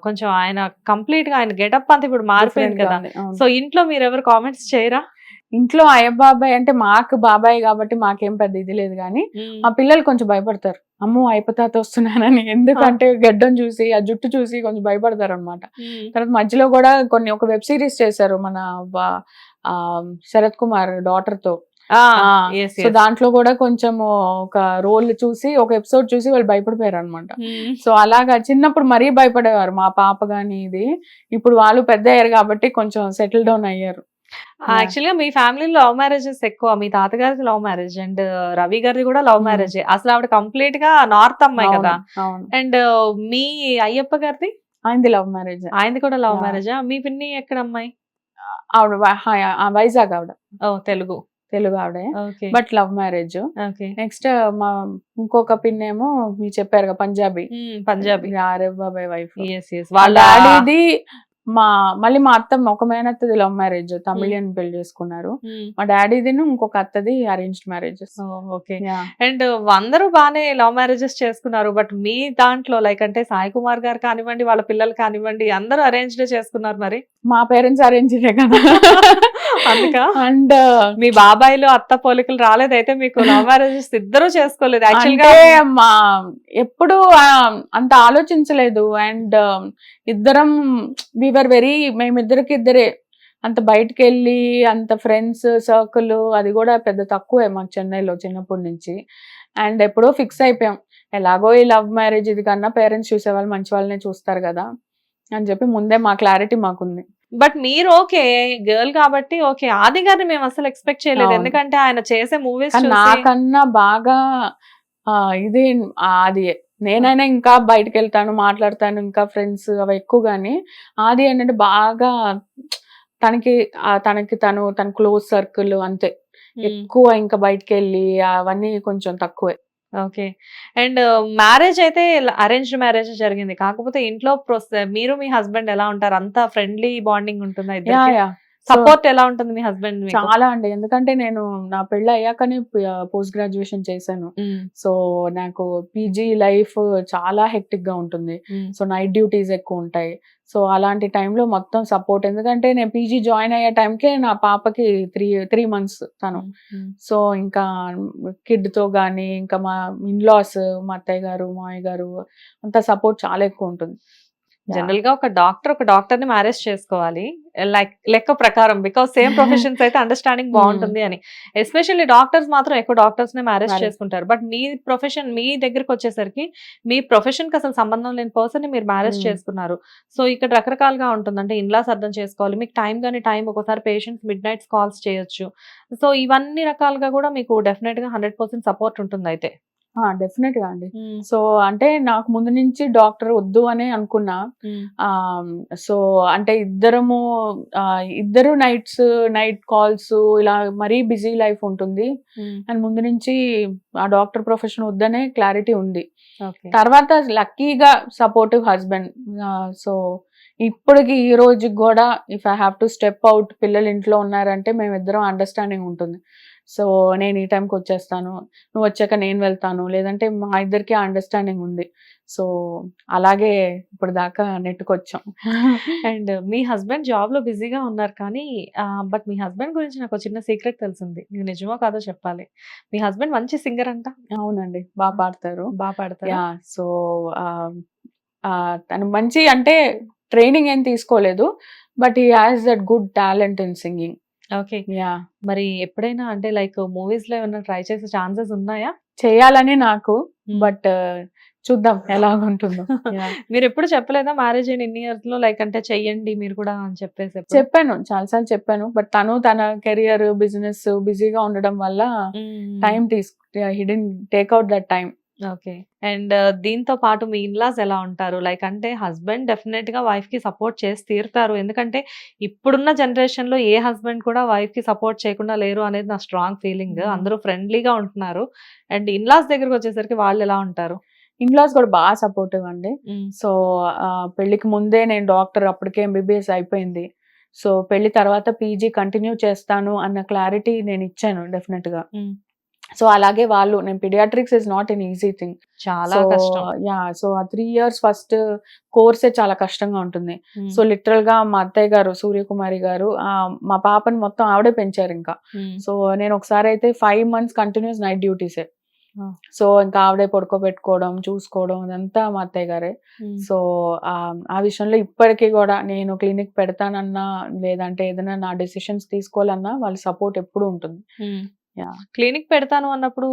కొంచెం ఆయన కంప్లీట్ గా ఆయన గెటప్ అంతా ఇప్పుడు మారిపోయింది కదా. సో ఇంట్లో మీరు ఎవరు కామెంట్స్ చేయరా? ఇంట్లో అయ్య బాబాయ్ అంటే మాకు బాబాయ్ కాబట్టి మాకేం పెద్ద ఇది లేదు కానీ మా పిల్లలు కొంచెం భయపడతారు, అమ్మో అయిపోతాత వస్తున్నానని. ఎందుకంటే గడ్డం చూసి ఆ జుట్టు చూసి కొంచెం భయపడతారు అనమాట. తర్వాత మధ్యలో కూడా ఒక వెబ్ సిరీస్ చేశారు మన శరత్ కుమార్ డాటర్ తో. సో దాంట్లో కూడా కొంచెం ఒక రోల్ చూసి, ఒక ఎపిసోడ్ చూసి వాళ్ళు భయపడిపోయారు అనమాట. సో అలాగా చిన్నప్పుడు మరీ భయపడేవారు మా పాప గాని. ఇది ఇప్పుడు వాళ్ళు పెద్ద అయ్యారు కాబట్టి కొంచెం సెటిల్ డౌన్ అయ్యారు. యాక్చువల్ గా మీ ఫ్యామిలీలో లవ్ మ్యారేజెస్ ఎక్కువ. మీ తాతగారికి లవ్ మ్యారేజ్ అండ్ రవి గారిది కూడా లవ్ మ్యారేజ్. అసలు ఆవిడ కంప్లీట్ గా నార్త్ అమ్మాయి కదా. అండ్ మీ అయ్యప్ప గారిది? ఆయనది లవ్ మ్యారేజ్. ఆయనది కూడా లవ్ మ్యారేజా? మీ పిన్ని ఎక్కడ అమ్మాయి? ఆవిడ వైజాగ్. ఆవిడ తెలుగు ఆవిడే, బట్ లవ్ మ్యారేజ్. నెక్స్ట్ మా ఇంకొక పిన్నేమో మీరు చెప్పారు కదా పంజాబీ ఆరిఫ్ బాబాయ్ వైఫ్. వాళ్ళ డాడీది మళ్ళీ మా అత్త ఒక మేనత్తది లవ్ మ్యారేజ్, తమిళియన్ పెళ్లి చేసుకున్నారు. మా డాడీది ఇంకొక అత్తది అరేంజ్డ్ మ్యారేజెస్. ఓకే. అండ్ అందరూ బానే లవ్ మ్యారేజెస్ చేసుకున్నారు, బట్ మీ దాంట్లో లైక్ అంటే సాయి కుమార్ గారు కానివ్వండి, వాళ్ళ పిల్లలు కానివ్వండి, అందరూ అరేంజ్డ్ చేసుకున్నారు. మరి మా పేరెంట్స్ అరేంజ్డే కదా. అందుక అండ్ మీ బాబాయ్లు అత్త పోలికలు రాలేదైతే మీకు లవ్ మ్యారేజెస్ ఇద్దరు చేసుకోలేదు యాక్చువల్గా. మా ఎప్పుడు అంత ఆలోచించలేదు. అండ్ ఇద్దరం వీఆర్ వెరీ, మేమిద్దరికి ఇద్దరే, అంత బయటకు వెళ్ళి అంత ఫ్రెండ్స్ సర్కిల్ అది కూడా పెద్ద తక్కువే మాకు చెన్నైలో చిన్నప్పటి నుంచి. అండ్ ఎప్పుడో ఫిక్స్ అయిపోయాం, ఎలాగో ఈ లవ్ మ్యారేజ్ ఇది కన్నా పేరెంట్స్ చూసేవాళ్ళు మంచి వాళ్ళనే చూస్తారు కదా అని చెప్పి ముందే మా క్లారిటీ మాకుంది. బట్ మీరు ఓకే గర్ల్ కాబట్టి ఓకే. ఆది గారిని మేము అసలు ఎక్స్పెక్ట్ చేయలేదు, ఎందుకంటే ఆయన చేసే మూవీస్ నాకన్నా బాగా ఇది ఆది. నేనైనా ఇంకా బయటకు వెళ్తాను, మాట్లాడతాను, ఇంకా ఫ్రెండ్స్ అవి ఎక్కువ. కానీ ఆది ఏంటంటే బాగా తనకి తన క్లోజ్ సర్కిల్ అంతే ఎక్కువ, ఇంకా బయటకు వెళ్ళి అవన్నీ కొంచెం తక్కువే. ఓకే. అండ్ మ్యారేజ్ అయితే అరేంజ్డ్ మ్యారేజ్ జరిగింది, కాకపోతే ఇంట్లో మీరు మీ హస్బెండ్ ఎలా ఉంటారు? అంతా ఫ్రెండ్లీ బాండింగ్ ఉంటుందా? సపోర్ట్ ఎలా ఉంటుంది మీ హస్బెండ్? చాలా అండి, ఎందుకంటే నేను నా పెళ్ళి అయ్యాకనే పోస్ట్ గ్రాడ్యుయేషన్ చేశాను. సో నాకు పీజీ లైఫ్ చాలా హెక్టిక్ గా ఉంటుంది. సో నైట్ డ్యూటీస్ ఎక్కువ ఉంటాయి. సో అలాంటి టైంలో మొత్తం సపోర్ట్, ఎందుకంటే నేను పీజీ జాయిన్ అయ్యే టైంకే నా పాపకి 3 months తను. సో ఇంకా కిడ్ తో గానీ, ఇంకా మా ఇన్లాస్, మా అత్తయ్య గారు, మామయ్య గారు అంత సపోర్ట్ చాలా ఎక్కువ ఉంటుంది. జనరల్ గా ఒక డాక్టర్ ని మ్యారేజ్ చేసుకోవాలి లెక్క ప్రకారం, బికాస్ సేమ్ ప్రొఫెషన్స్ అయితే అండర్స్టాండింగ్ బాగుంటుంది అని. ఎస్పెషల్లీ డాక్టర్స్ మాత్రం ఎక్కువ డాక్టర్స్ నే మ్యారేజ్ చేసుకుంటారు. బట్ మీ ప్రొఫెషన్, మీ దగ్గరకు వచ్చేసరికి మీ ప్రొఫెషన్ కి అసలు సంబంధం లేని పర్సన్ ని మీరు మ్యారేజ్ చేసుకున్నారు. సో ఇక్కడ రకరకాలుగా ఉంటుంది, అంటే ఇన్లాస్ అర్థం చేసుకోవాలి, మీకు టైం ఒకసారి పేషెంట్స్ మిడ్ నైట్స్ కాల్స్ చేయొచ్చు. సో ఇవన్నీ రకాలుగా కూడా మీకు డెఫినెట్ గా 100% సపోర్ట్ ఉంటుంది అయితే. డెఫినెట్ గా అండి. సో అంటే నాకు ముందు నుంచి డాక్టర్ వద్దు అనే అనుకున్నా. సో అంటే ఇద్దరు నైట్ కాల్స్ ఇలా మరీ బిజీ లైఫ్ ఉంటుంది అండ్ ముందు నుంచి ఆ డాక్టర్ ప్రొఫెషన్ వద్దనే క్లారిటీ ఉంది. తర్వాత లక్కీగా సపోర్టివ్ హస్బెండ్. సో ఇప్పటికి ఈ రోజుకి కూడా if I have to step out, పిల్లలు ఇంట్లో ఉన్నారంటే మేమిద్దరం అండర్స్టాండింగ్ ఉంటుంది. సో నేను ఈ టైంకి వచ్చేస్తాను, నువ్వు వచ్చాక నేను వెళ్తాను, లేదంటే మా ఇద్దరికి అండర్స్టాండింగ్ ఉంది. సో అలాగే ఇప్పుడు దాకా నెట్టుకొచ్చాం. అండ్ మీ హస్బెండ్ జాబ్ లో బిజీగా ఉన్నారు కానీ బట్ మీ హస్బెండ్ గురించి నాకు ఒక చిన్న సీక్రెట్ తెలిసింది. ఇది నిజమో కాదో చెప్పాలి. మీ హస్బెండ్ మంచి సింగర్ అంట. అవునండి, బాగా పాడతారు. బాగా పాడతారు. యా. సో తను మంచి అంటే ట్రైనింగ్ ఏం తీసుకోలేదు, but he has that good talent in singing. Okay. Yeah. మరి ఎప్పుడైనా అంటే లైక్ మూవీస్ లో ఏమైనా ట్రై చేసే ఛాన్సెస్ ఉన్నాయా? చేయాలని నాకు, బట్ చూద్దాం ఎలాగుంటుందో. మీరు ఎప్పుడు చెప్పలేదా మ్యారేజ్ అయిన ఇన్ని ఇయర్స్ లో లైక్ అంటే చెయ్యండి మీరు కూడా అని చెప్పేసి? చెప్పాను, చాలాసార్లు చెప్పాను, బట్ తన కెరియర్ బిజినెస్ బిజీగా ఉండడం వల్ల time he didn't take out that time. Okay. And దీంతో పాటు మీ ఇన్లాస్ ఎలా ఉంటారు? లైక్ అంటే హస్బెండ్ డెఫినెట్ గా వైఫ్ కి సపోర్ట్ చేసి తీరుతారు. ఎందుకంటే ఇప్పుడున్న జనరేషన్ లో ఏ హస్బెండ్ కూడా వైఫ్ కి సపోర్ట్ చేయకుండా లేరు అనేది నా స్ట్రాంగ్ ఫీలింగ్. అందరూ ఫ్రెండ్లీగా ఉంటున్నారు. అండ్ ఇన్లాస్ దగ్గరకు వచ్చేసరికి వాళ్ళు ఎలా ఉంటారు? ఇన్లాస్ కూడా బాగా సపోర్టివ్ అండి. సో పెళ్లికి ముందే నేను డాక్టర్, అప్పటికే ఎంబీబీఎస్ అయిపోయింది. సో పెళ్లి తర్వాత పీజీ కంటిన్యూ చేస్తాను అన్న క్లారిటీ నేను ఇచ్చాను డెఫినెట్ గా. సో అలాగే వాళ్ళు, నేను paediatrics is not an easy thing, చాలా కష్టం. యా. సో ఆ 3 years ఫస్ట్ కోర్సే చాలా కష్టంగా ఉంటుంది. సో లిటరల్ గా మా అత్తయ్య గారు సూర్యకుమారి గారు మా పాపని మొత్తం ఆవిడే పెంచారు ఇంకా. సో నేను ఒకసారి అయితే 5 months కంటిన్యూస్ నైట్ డ్యూటీసే. సో ఇంకా ఆవిడే పడుకోబెట్టుకోవడం, చూసుకోవడం అదంతా మా అత్తయ్య గారే. సో ఆ విషయంలో ఇప్పటికీ కూడా నేను క్లినిక్ పెడతానన్నా లేదంటే ఏదైనా నా డెసిషన్స్ తీసుకోవాలన్నా వాళ్ళ సపోర్ట్ ఎప్పుడు ఉంటుంది. క్లినిక్ పెడతాను అన్నప్పుడు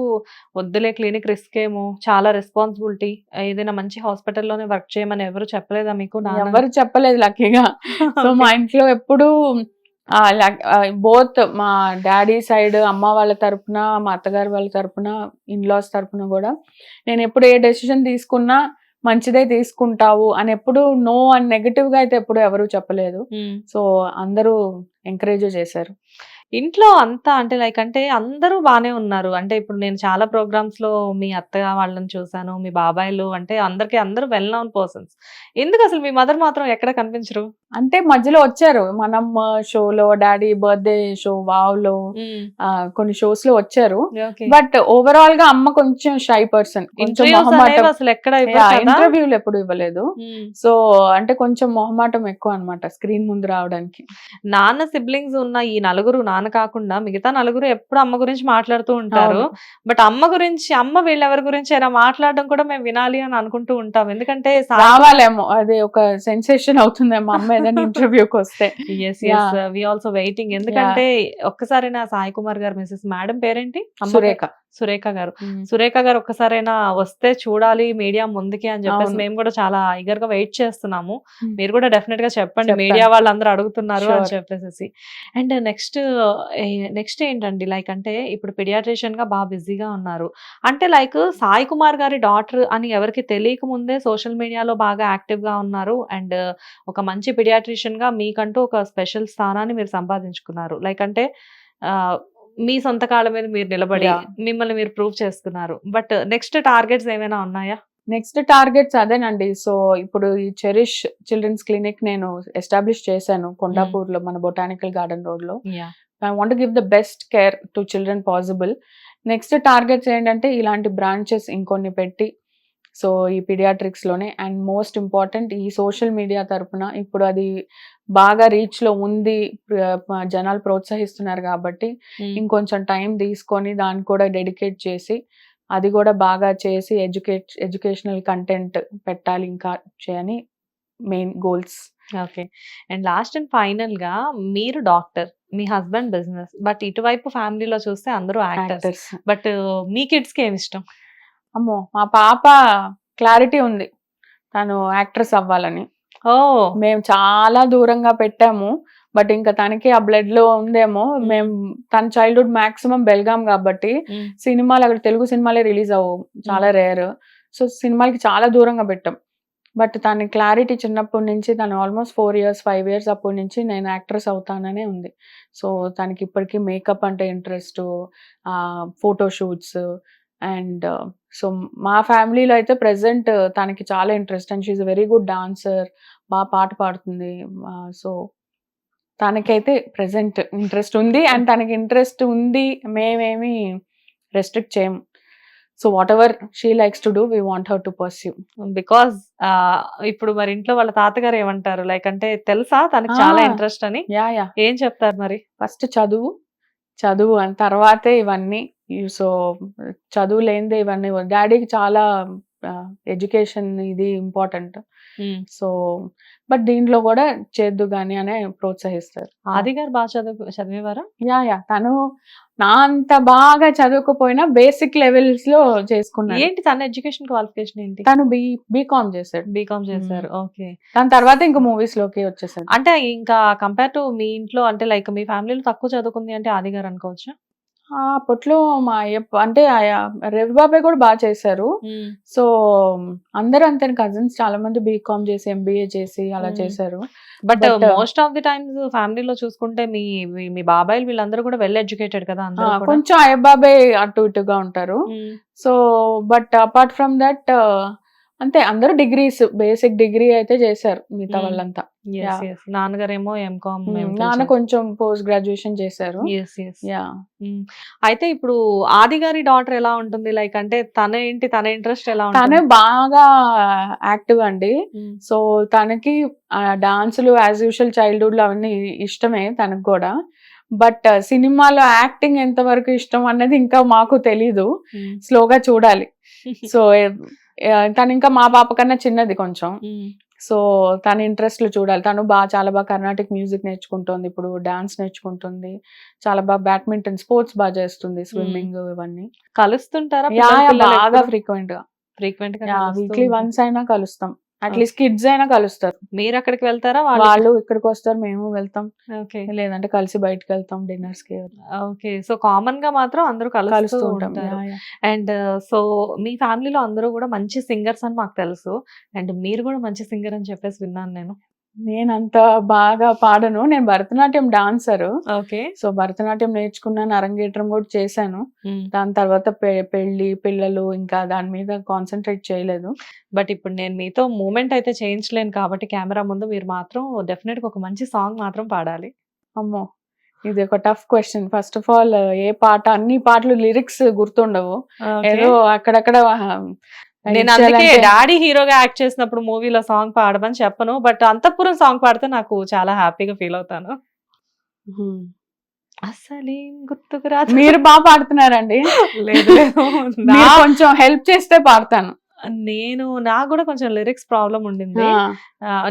వద్దులే క్లినిక్ రిస్క్ ఏమో, చాలా రెస్పాన్సిబిలిటీ, ఏదైనా మంచి హాస్పిటల్లోనే వర్క్ చేయమని ఎవరు చెప్పలేదా మీకు? ఎవరు చెప్పలేదు లక్కీగా. సో మా ఇంట్లో ఎప్పుడు బోత్ మా డాడీ సైడ్ అమ్మ వాళ్ళ తరపున, మా అత్తగారి వాళ్ళ తరపున, ఇన్లాస్ తరపున కూడా నేను ఎప్పుడు ఏ డెసిషన్ తీసుకున్నా మంచిదే తీసుకుంటావు అని ఎప్పుడు నో అని నెగటివ్ గా అయితే ఎప్పుడు ఎవరు చెప్పలేదు. సో అందరూ ఎంకరేజ్ చేశారు. ఇంట్లో అంతా అంటే లైక్ అంటే అందరూ బానే ఉన్నారు. అంటే ఇప్పుడు నేను చాలా ప్రోగ్రామ్స్ లో మీ అత్తగా వాళ్ళని చూసాను, మీ బాబాయ్లు, అంటే అందరూ వెల్ నోన్ పర్సన్స్. ఎందుకు అసలు మీ మదర్ మాత్రం ఎక్కడ కనిపించరు? అంటే మధ్యలో వచ్చారు, మనం షోలో, డాడీ బర్త్డే షో వావ్లో కొన్ని షోస్ లో వచ్చారు. బట్ ఓవరాల్ గా అమ్మ కొంచెం షై పర్సన్, కొంచెం మొహమాటం. అసలు ఎక్కడ ఇంటర్వ్యూలు ఎప్పుడు ఇవ్వలేదు. సో అంటే కొంచెం మొహమాటం ఎక్కువ అన్నమాట స్క్రీన్ ముందు రావడానికి. నాన్న సిబ్లింగ్స్ ఉన్న ఈ నలుగురు, నాన్న కాకుండా మిగతా నలుగురు ఎప్పుడు అమ్మ గురించి మాట్లాడుతూ ఉంటారు. బట్ అమ్మ వీళ్ళెవరి గురించి అయినా మాట్లాడడం కూడా మేము వినాలి అని అనుకుంటూ ఉంటాం. ఎందుకంటే రావాలేమో, అది ఒక సెన్సేషన్ అవుతుందేమో అమ్మ ఏదైనా ఇంటర్వ్యూకి వస్తే. We also waiting. ఎందుకంటే ఒక్కసారైనా సాయి కుమార్ గారు మిసెస్ మేడం పేరేంటి? సురేఖ గారు ఒక్కసారైనా వస్తే చూడాలి మీడియా ముందుకి అని చెప్పేసి మేము కూడా చాలా ఈగర్ గా వెయిట్ చేస్తున్నాము. మీరు కూడా డెఫినెట్ గా చెప్పండి, మీడియా వాళ్ళందరూ అడుగుతున్నారు అని చెప్పేసి. అండ్ నెక్స్ట్ ఏంటండి, లైక్ అంటే ఇప్పుడు పిడియాట్రిషియన్ గా బాగా బిజీగా ఉన్నారు. అంటే లైక్ సాయి కుమార్ గారి డాటర్ అని ఎవరికి తెలియక ముందే సోషల్ మీడియాలో బాగా యాక్టివ్ గా ఉన్నారు. అండ్ ఒక మంచి పిడియాట్రిషియన్ గా మీకంటూ ఒక స్పెషల్ స్థానాన్ని మీరు సంపాదించుకున్నారు. లైక్ అంటే మీ సొంత కాళ్ళ మీద మీరు నిలబడి మిమ్మల్ని మీరు ప్రూవ్ చేసుకున్నారు. బట్ నెక్స్ట్ టార్గెట్స్ ఏమైనా ఉన్నాయా? నెక్స్ట్ టార్గెట్స్ అదేనండి. సో ఇప్పుడు ఈ చెరిష్ చిల్డ్రన్స్ క్లినిక్ నేను ఎస్టాబ్లిష్ చేశాను కొండాపూర్ లో, మన బొటానికల్ గార్డెన్ రోడ్ లో. I want to give the best care to children possible. Next targets ఏంటంటే ఇలాంటి బ్రాంచెస్ ఇంకొన్ని పెట్టి, సో ఈ పీడియాట్రిక్స్ లోనే, అండ్ మోస్ట్ ఇంపార్టెంట్ ఈ సోషల్ మీడియా తరపున ఇప్పుడు అది బాగా రీచ్ లో ఉంది, జనాలు ప్రోత్సహిస్తున్నారు కాబట్టి ఇంకొంచెం టైం తీసుకొని దాన్ని కూడా డెడికేట్ చేసి అది కూడా బాగా చేసి ఎడ్యుకేషనల్ కంటెంట్ పెట్టాలి ఇంకా చేయని main goals. Okay. And last and final గా మీరు doctor, me husband business, but ఇటువైపు ఫ్యామిలీలో చూస్తే అందరూ యాక్టర్స్. బట్ మీ కిడ్స్ కి ఏమి ఇష్టం? అమ్మో, మా పాప క్లారిటీ ఉంది తను యాక్ట్రెస్ అవ్వాలని. మేము చాలా దూరంగా పెట్టాము, బట్ ఇంకా తనకి ఆ బ్లడ్ లో ఉందేమో. మేము తన చైల్డ్హుడ్ మాక్సిమం బెల్గాం కాబట్టి సినిమాలు అక్కడ తెలుగు సినిమాలే రిలీజ్ అవ్వవు, చాలా రేర్. సో సినిమాలకి చాలా దూరంగా పెట్టాం. బట్ తన క్లారిటీ చిన్నప్పటి నుంచి, తను ఆల్మోస్ట్ 4 years 5 years అప్పటి నుంచి నేను యాక్ట్రెస్ అవుతాననే ఉంది. సో తనకి ఇప్పటికీ మేకప్ అంటే interest, photo shoots. And so మా ఫ్యామిలీలో అయితే ప్రెసెంట్ తనకి చాలా interest, and she's very good dancer, బాగా పాట పాడుతుంది. సో తనకైతే ప్రెసెంట్ ఇంట్రెస్ట్ ఉంది, అండ్ తనకి ఇంట్రెస్ట్ ఉంది, మేమేమి రెస్ట్రిక్ట్ చేయము. So whatever she likes to do, we want her to pursue. Because ఇప్పుడు మరి ఇంట్లో వాళ్ళ తాతగారు ఏమంటారు, లైక్ అంటే తెలుసా తనకి చాలా ఇంట్రెస్ట్ అని? యా యా, ఏం చెప్తారు మరి? ఫస్ట్ చదువు అని తర్వాతే ఇవన్నీ. సో చదువు లేనిదే ఇవన్నీ. డాడీకి చాలా ఎడ్యుకేషన్ ఇది ఇంపార్టెంట్. సో బట్ దీంట్లో కూడా చేద్దు గాని అనే ప్రోత్సహిస్తారు. ఆది గారు బాగా చదివేవారా? యా, తను నా అంత బాగా చదవకపోయినా బేసిక్ లెవెల్స్ లో చేసుకున్నాను. ఏంటి తన ఎడ్యుకేషన్ క్వాలిఫికేషన్ ఏంటి? తను బీకామ్ చేశాడు. బీకామ్ చేశారు. ఓకే. దాని తర్వాత ఇంకా మూవీస్ లోకి వచ్చేసాడు. అంటే ఇంకా కంపేర్ టు మీ ఇంట్లో, అంటే లైక్ మీ ఫ్యామిలీలో తక్కువ చదువుకుంది అంటే ఆది గారు అనుకోవచ్చా? అప్పట్లో మా అయ్యప్ప అంటే రవి బాబాయ్ కూడా బాగా చేశారు. సో అందరూ అంతే, కజిన్స్ చాలా మంది బీకామ్ చేసి ఎంబీఏ చేసి అలా చేశారు. But most of the times ఫ్యామిలీలో చూసుకుంటే మీ మీ బాబాయిలు వీళ్ళందరూ కూడా వెల్ ఎడ్యుకేటెడ్ కదా అందరూ కూడా. కొంచెం అయ్యప్ప బాబాయ్ అటు ఇటుగా ఉంటారు. So but apart from that అంతే, అందరూ డిగ్రీస్, బేసిక్ డిగ్రీ అయితే చేశారు మిగతా వాళ్ళంతా. నాన్నగారేమో ఎంకామ్, నాన్న కొంచెం పోస్ట్ గ్రాడ్యుయేషన్ చేశారు. అయితే ఇప్పుడు ఆది గారి డాటర్ ఎలా ఉంటుంది, లైక్ అంటే తన ఇంట్రెస్ట్ ఎలా ఉంటుంది? తనే బాగా యాక్టివ్ అండి. సో తనకి డాన్సులు యాజ్ యూజువల్ చైల్డ్హుడ్ లో అవన్నీ ఇష్టమే తనకు కూడా. బట్ సినిమాలో యాక్టింగ్ ఎంత వరకు ఇష్టం అన్నది ఇంకా మాకు తెలీదు, స్లోగా చూడాలి. సో తను ఇంకా మా పాప కన్నా చిన్నది కొంచెం. సో తన ఇంట్రెస్ట్లు చూడాలి. తను చాలా బాగా కర్ణాటిక్ మ్యూజిక్ నేర్చుకుంటుంది, ఇప్పుడు డాన్స్ నేర్చుకుంటుంది, చాలా బాగా బ్యాడ్మింటన్ స్పోర్ట్స్ బాగా చేస్తుంది, స్విమ్మింగ్ ఇవన్నీ. కలుస్తుంటారా? బాగా ఫ్రీక్వెంట్ గా వీక్లీ వన్స్ అయినా కలుస్తాం. అట్లీస్ట్ కిడ్స్ అయినా కలుస్తారు. మీరు అక్కడికి వెళ్తారా? వాళ్ళు ఇక్కడికి వస్తారు, మేము వెళ్తాం. లేదంటే కలిసి బయటకు వెళ్తాం డిన్నర్స్ కి. ఓకే. సో కామన్ గా మాత్రం అందరూ కలుస్తూ ఉంటాం. అండ్ సో మీ ఫ్యామిలీలో అందరూ కూడా మంచి సింగర్స్ అని మాకు తెలుసు, అండ్ మీరు కూడా మంచి సింగర్ అని చెప్పేసి విన్నాను నేను అంత బాగా పాడను, నేను Bharatanatyam dancer. Okay. So Bharatanatyam నేర్చుకున్నాను, అరంగేట్రం కూడా చేశాను. దాని తర్వాత పెళ్లి పిల్లలు, ఇంకా దాని మీద కాన్సన్ట్రేట్ చేయలేదు. బట్ ఇప్పుడు నేను మీతో మూమెంట్ అయితే చేయించలేను కాబట్టి కెమెరా ముందు మీరు మాత్రం డెఫినెట్ గా ఒక మంచి సాంగ్ మాత్రం పాడాలి. అమ్మో, ఇది ఒక tough question. First of all ఏ పాట, అన్ని పాటలు లిరిక్స్ గుర్తుండవు, ఏదో అక్కడక్కడ. నేను అందుకే డాడీ హీరోగా యాక్ట్ చేసినప్పుడు మూవీలో సాంగ్ పాడమని చెప్పను, బట్ అంతఃపురం సాంగ్ పాడితే నాకు చాలా హ్యాపీగా ఫీల్ అవుతాను. అసలేం గుర్తుకు రాదు. మీరు బాగా పాడుతున్నారండి. లేదు, కొంచెం హెల్ప్ చేస్తే పాడతాను. నాకు కూడా కొంచెం లిరిక్స్ ప్రాబ్లం ఉండింది.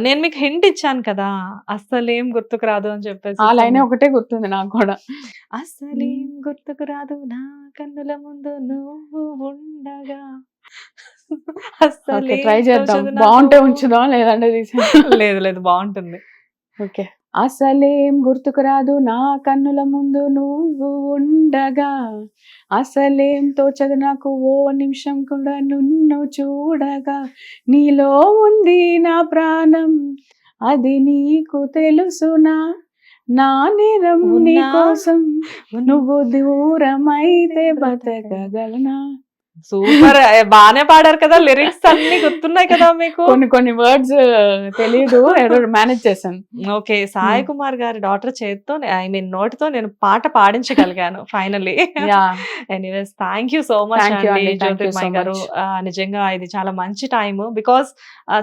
నేను మీకు హింట్ ఇచ్చాను కదా, అస్సలేం గుర్తుకు రాదు అని చెప్పేసి. ఆ లైన్ ఒకటే గుర్తుంది నాకు కూడా. అస్సలేం గుర్తుకు రాదు నా కన్నుల ముందు నువ్వు ఉండగా. ట్రై చేద్దాం, బాగుంటే ఉంచుదాం, లేదంటే లేదు బాగుంటుంది. ఓకే. అసలేం గుర్తుకు రాదు నా కన్నుల ముందు నువ్వు ఉండగా, అసలేం తోచదు నాకు ఓ నిమిషం కూడా నిన్ను చూడగా, నీలో ఉంది నా ప్రాణం అది నీకు తెలుసునా, నా నేరం నీ కోసం నువ్వు దూరమైతే బతకగలనా. సూపర్, బానే పాడారు కదా, లిరిక్స్ అన్ని గుర్తున్నాయి కదా మీకు? కొన్ని వర్డ్స్ తెలియదు, మేనేజ్ చేశాను. ఓకే. సాయి కుమార్ గారి డాటర్ చేతితో, ఐ మీన్ నోటితో నేను పాట పాడించగలిగాను finally. Anyways, thank you so much అండి జ్యోతిర్మయి గారు. నిజంగా ఇది చాలా మంచి టైం, బికాస్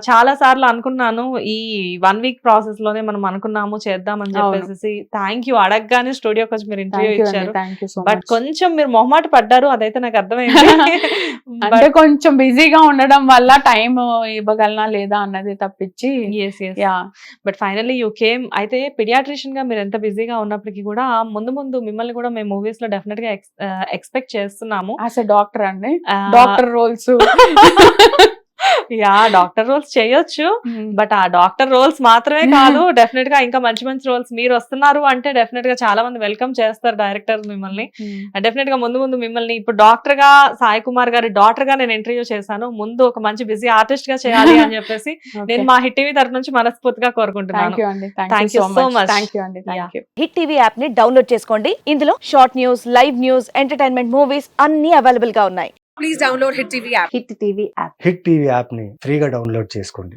చాలా సార్లు అనుకున్నాను ఈ 1 week ప్రాసెస్ లోనే మనం అనుకున్నాము చేద్దామని చెప్పేసి. Thank you. అడగగానే స్టూడియోకి వచ్చి మీరు ఇంటర్వ్యూ ఇచ్చారు, బట్ కొంచెం మీరు మొహమాట పడ్డారు, అదైతే నాకు అర్థమైంది. అంటే కొంచెం బిజీగా ఉండడం వల్ల టైం ఇవ్వగలనా లేదా అన్నది తప్పించి. But finally you came. అయితే పిడియాట్రిషియన్ గా మీరు ఎంత బిజీగా ఉన్నప్పటికీ కూడా ముందు మిమ్మల్ని కూడా మేము మూవీస్ లో డెఫినెట్ గా ఎక్స్పెక్ట్ చేస్తున్నాము. యాజ్ ఎ డాక్టర్ అండి, doctor roles yeah doctor roles చేయొచ్చు, బట్ ఆ డాక్టర్ రోల్స్ మాత్రమే కాదు, డెఫినెట్ గా ఇంకా మంచి మంచి రోల్స్ మీరు వస్తున్నారు అంటే డెఫినెట్ గా చాలా మంది వెల్కమ్ చేస్తారు డైరెక్టర్ మిమ్మల్ని. డెఫినెట్ గా ముందు ముందు మిమ్మల్ని ఇప్పుడు డాక్టర్ గా సాయి కుమార్ గారి డాటర్ గా నేను ఇంటర్వ్యూ చేశాను, ముందు ఒక మంచి బిజీ ఆర్టిస్ట్ గా చేయాలి అని చెప్పేసి నేను మా హిట్ టీవీ తరఫు నుంచి మనస్ఫూర్తిగా కోరుకుంటున్నాను. Thank you so much. Thank you అండి. హిట్ టీవీ యాప్ ని డౌన్లోడ్ చేసుకోండి. ఇందులో short news, live news, entertainment movies అన్ని అవైలబుల్ గా ఉన్నాయి. Please download Hit TV app. Hit TV app. Hit TV యాప్ని ఫ్రీగా డౌన్లోడ్ చేసుకోండి.